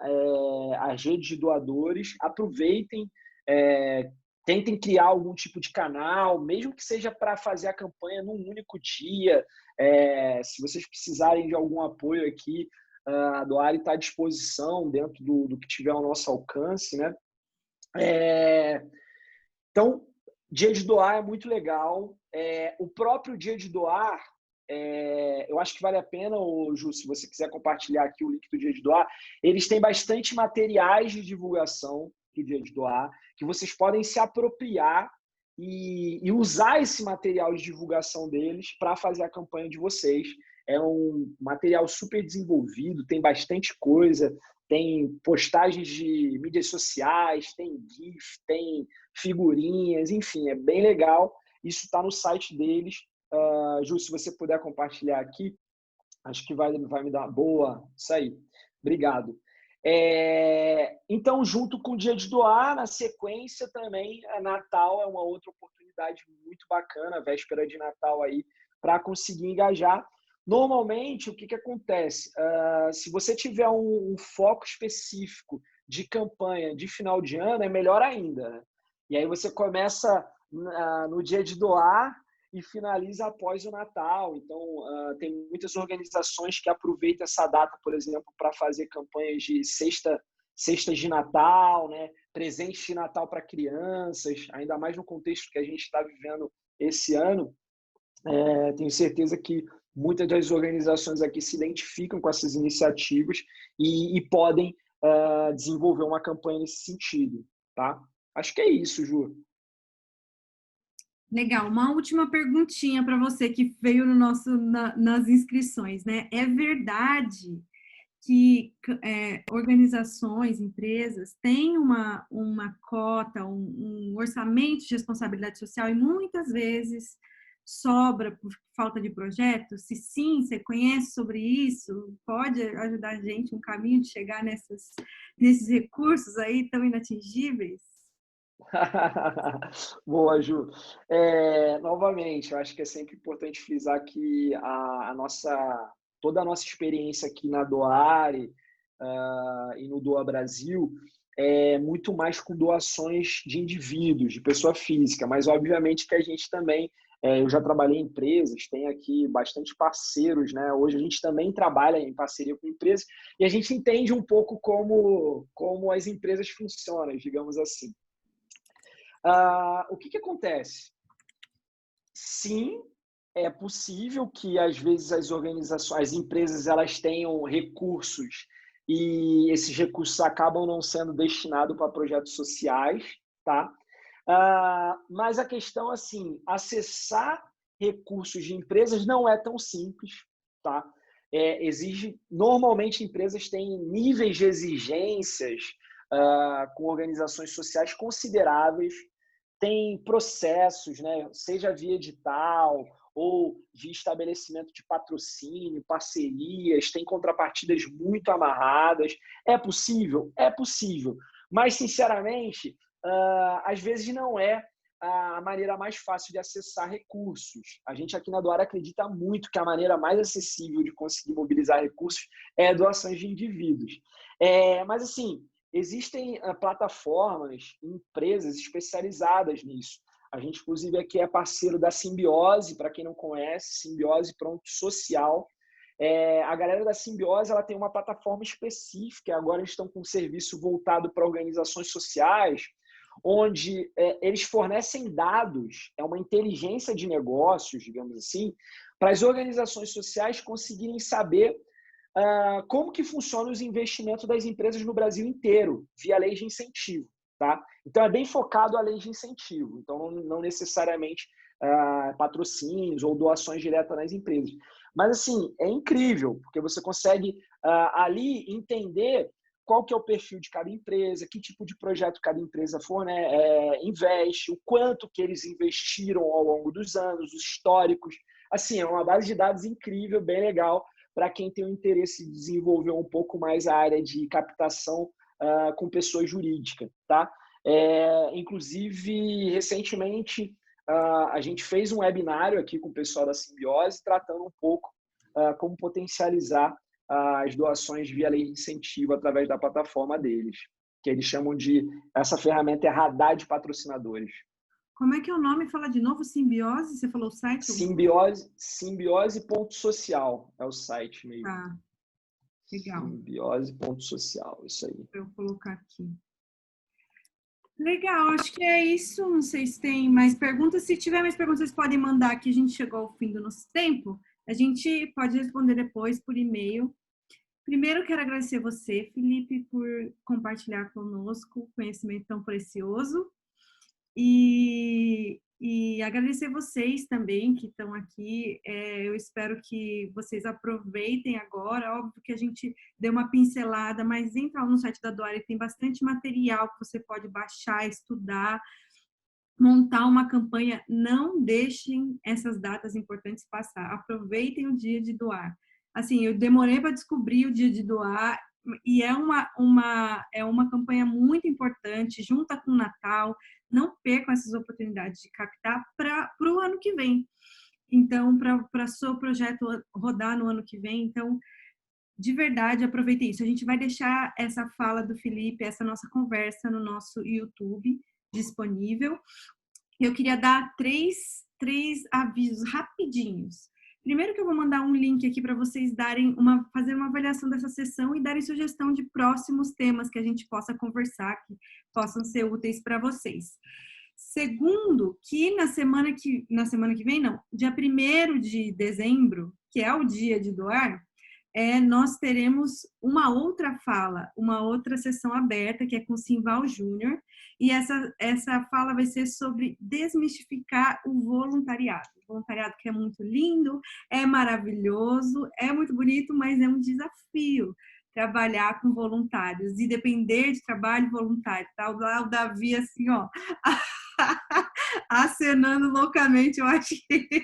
as redes de doadores. Aproveitem, tentem criar algum tipo de canal, mesmo que seja para fazer a campanha num único dia. Se vocês precisarem de algum apoio aqui, a Doare está à disposição dentro do que tiver ao nosso alcance, né? Então, Dia de Doar é muito legal. O próprio Dia de Doar, eu acho que vale a pena, Ju, se você quiser compartilhar aqui o link do Dia de Doar, eles têm bastante materiais de divulgação do Dia de Doar, que vocês podem se apropriar e usar esse material de divulgação deles para fazer a campanha de vocês. É um material super desenvolvido, tem bastante coisa, tem postagens de mídias sociais, tem GIF, tem figurinhas, enfim, é bem legal. Isso está no site deles. Ju, se você puder compartilhar aqui, acho que vai me dar boa. Isso aí. Obrigado. Então, junto com o Dia de Doar, na sequência também, Natal é uma outra oportunidade muito bacana, véspera de Natal aí, para conseguir engajar. Normalmente, o que acontece? Se você tiver um foco específico de campanha de final de ano, é melhor ainda, né? E aí você começa no Dia de Doar e finaliza após o Natal. Então, tem muitas organizações que aproveitam essa data, por exemplo, para fazer campanhas de cestas de Natal, né? Presentes de Natal para crianças, ainda mais no contexto que a gente está vivendo esse ano. Tenho certeza que muitas das organizações aqui se identificam com essas iniciativas e podem desenvolver uma campanha nesse sentido, tá? Acho que é isso, Ju. Legal. Uma última perguntinha para você que veio nas inscrições, né? É verdade que organizações, empresas têm uma cota, um orçamento de responsabilidade social e muitas vezes sobra por falta de projetos? Se sim, você conhece sobre isso? Pode ajudar a gente um caminho de chegar nesses recursos aí tão inatingíveis? Boa, Ju. Novamente, eu acho que é sempre importante frisar que toda a nossa experiência aqui na Doare e no Doa Brasil é muito mais com doações de indivíduos, de pessoa física, mas obviamente que a gente também, eu já trabalhei em empresas, tem aqui bastante parceiros, né? Hoje a gente também trabalha em parceria com empresas e a gente entende um pouco como as empresas funcionam, digamos assim. O que acontece? Sim, é possível que às vezes as empresas, elas tenham recursos e esses recursos acabam não sendo destinados para projetos sociais, tá? Mas a questão, assim, acessar recursos de empresas não é tão simples, tá? Normalmente empresas têm níveis de exigências com organizações sociais consideráveis, tem processos, né, seja via edital ou via estabelecimento de patrocínio, parcerias, tem contrapartidas muito amarradas. É possível? É possível. Mas, sinceramente, às vezes não é a maneira mais fácil de acessar recursos. A gente aqui na Doare acredita muito que a maneira mais acessível de conseguir mobilizar recursos é doações de indivíduos. Mas, assim, existem plataformas, empresas especializadas nisso. A gente, inclusive, aqui é parceiro da Simbiose, para quem não conhece, Simbiose Pronto Social. A galera da Simbiose ela tem uma plataforma específica, agora eles estão com um serviço voltado para organizações sociais, onde eles fornecem dados, é uma inteligência de negócios, digamos assim, para as organizações sociais conseguirem saber como que funcionam os investimentos das empresas no Brasil inteiro, via lei de incentivo. Tá? Então, é bem focado a lei de incentivo. Então, não necessariamente patrocínios ou doações diretas nas empresas. Mas, assim, é incrível, porque você consegue ali entender qual que é o perfil de cada empresa, que tipo de projeto cada empresa investe, o quanto que eles investiram ao longo dos anos, os históricos. Assim, é uma base de dados incrível, bem legal, para quem tem o interesse de desenvolver um pouco mais a área de captação com pessoa jurídica. Tá? Inclusive, recentemente, a gente fez um webinário aqui com o pessoal da Simbiose, tratando um pouco como potencializar as doações via lei de incentivo através da plataforma deles, que eles chamam de, essa ferramenta é radar de patrocinadores. Como é que é o nome? Fala de novo, Simbiose? Você falou o site? Simbiose.social é o site mesmo. Tá, legal. Simbiose.social, isso aí. Vou colocar aqui. Legal, acho que é isso. Não sei se tem mais perguntas. Se tiver mais perguntas, vocês podem mandar aqui. A gente chegou ao fim do nosso tempo. A gente pode responder depois por e-mail. Primeiro, quero agradecer você, Felipe, por compartilhar conosco conhecimento tão precioso. E agradecer vocês também que estão aqui. Eu espero que vocês aproveitem agora. Óbvio que a gente deu uma pincelada, mas entra lá no site da Doare, tem bastante material que você pode baixar, estudar, montar uma campanha. Não deixem essas datas importantes passar. Aproveitem o dia de doar. Assim, eu demorei para descobrir o dia de doar e é uma campanha muito importante, junta com o Natal. Não percam essas oportunidades de captar para o ano que vem. Então, para o seu projeto rodar no ano que vem. Então, de verdade, aproveitem isso. A gente vai deixar essa fala do Felipe, essa nossa conversa no nosso YouTube disponível. Eu queria dar três avisos rapidinhos. Primeiro que eu vou mandar um link aqui para vocês fazer uma avaliação dessa sessão e darem sugestão de próximos temas que a gente possa conversar, que possam ser úteis para vocês. Segundo, que na semana que vem, não, dia 1º de dezembro, que é o dia de doar, nós teremos uma outra fala, uma outra sessão aberta, que é com Simval Júnior, e essa fala vai ser sobre desmistificar o voluntariado. O voluntariado que é muito lindo, é maravilhoso, é muito bonito, mas é um desafio trabalhar com voluntários e depender de trabalho voluntário. Tá lá o Davi assim, ó, acenando loucamente. Eu acho que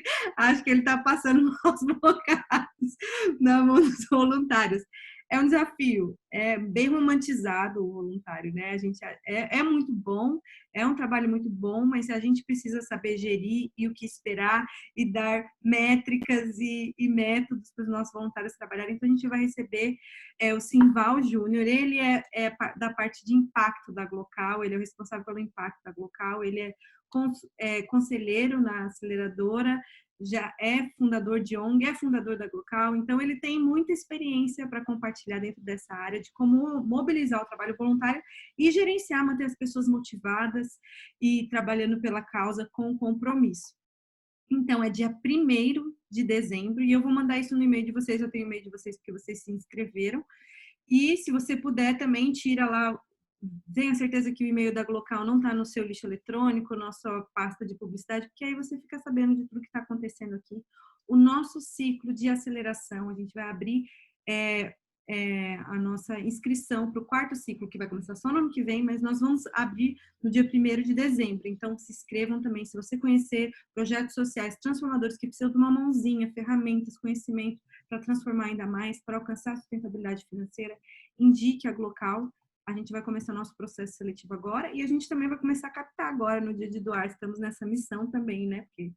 ele está passando maus bocados na mão dos voluntários. É um desafio, é bem romantizado o voluntário, né? A gente é muito bom, é um trabalho muito bom, mas a gente precisa saber gerir e o que esperar e dar métricas e métodos para os nossos voluntários trabalharem. Então, a gente vai receber o Simval Júnior. Ele é da parte de impacto da Glocal, ele é o responsável pelo impacto da Glocal, ele é conselheiro na aceleradora, já é fundador de ONG, é fundador da Glocal, então ele tem muita experiência para compartilhar dentro dessa área de como mobilizar o trabalho voluntário e gerenciar, manter as pessoas motivadas e trabalhando pela causa com compromisso. Então, é dia 1º de dezembro e eu vou mandar isso no e-mail de vocês, eu tenho o e-mail de vocês porque vocês se inscreveram. E se você puder também, tira lá, tenha certeza que o e-mail da Glocal não está no seu lixo eletrônico, nossa pasta de publicidade, porque aí você fica sabendo de tudo que está acontecendo aqui. O nosso ciclo de aceleração, a gente vai abrir a nossa inscrição para o 4º ciclo, que vai começar só no ano que vem, mas nós vamos abrir no dia 1º de dezembro. Então, se inscrevam também. Se você conhecer projetos sociais transformadores que precisam de uma mãozinha, ferramentas, conhecimento para transformar ainda mais, para alcançar a sustentabilidade financeira, indique a Glocal. A gente vai começar nosso processo seletivo agora e a gente também vai começar a captar agora no dia de doar. Estamos nessa missão também, né? Porque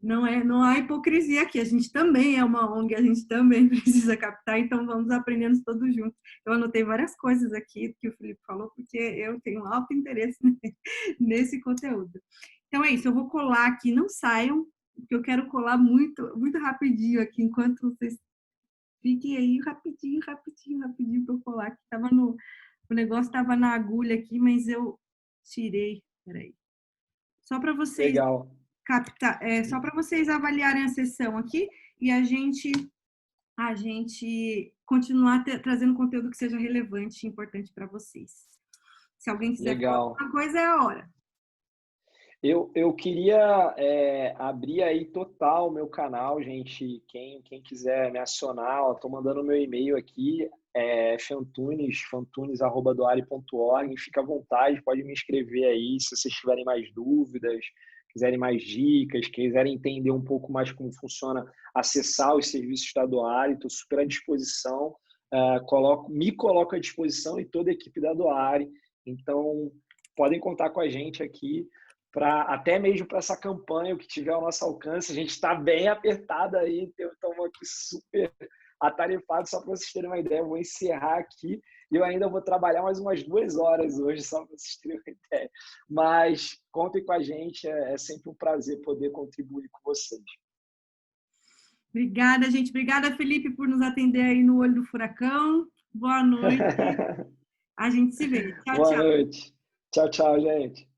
não há hipocrisia aqui. A gente também é uma ONG, a gente também precisa captar, então vamos aprendendo todos juntos. Eu anotei várias coisas aqui que o Felipe falou, porque eu tenho alto interesse nesse conteúdo. Então é isso, eu vou colar aqui, não saiam, porque eu quero colar muito, muito rapidinho aqui, enquanto vocês fiquem aí rapidinho para eu colar. Aqui o negócio estava na agulha aqui, mas eu tirei. Peraí. Só para vocês Legal. captar, só para vocês avaliarem a sessão aqui e a gente continuar trazendo conteúdo que seja relevante e importante para vocês. Se alguém quiser falar alguma coisa, é a hora. Eu queria abrir aí total o meu canal, gente. Quem quiser me acionar, estou mandando meu e-mail aqui, fantunes@doare.org. Fica à vontade, pode me escrever aí se vocês tiverem mais dúvidas, quiserem mais dicas, quiserem entender um pouco mais como funciona, acessar os serviços da Doare. Estou super à disposição. Me coloco à disposição e toda a equipe da Doare. Então, podem contar com a gente aqui. Até mesmo para essa campanha, o que tiver ao nosso alcance. A gente está bem apertado aí, estamos aqui super atarefados, só para vocês terem uma ideia. Eu vou encerrar aqui e eu ainda vou trabalhar mais umas 2 horas hoje, só para vocês terem uma ideia. Mas contem com a gente, é sempre um prazer poder contribuir com vocês. Obrigada, gente. Obrigada, Felipe, por nos atender aí no Olho do Furacão. Boa noite. A gente se vê. Tchau, Boa tchau. noite. Tchau, tchau, gente.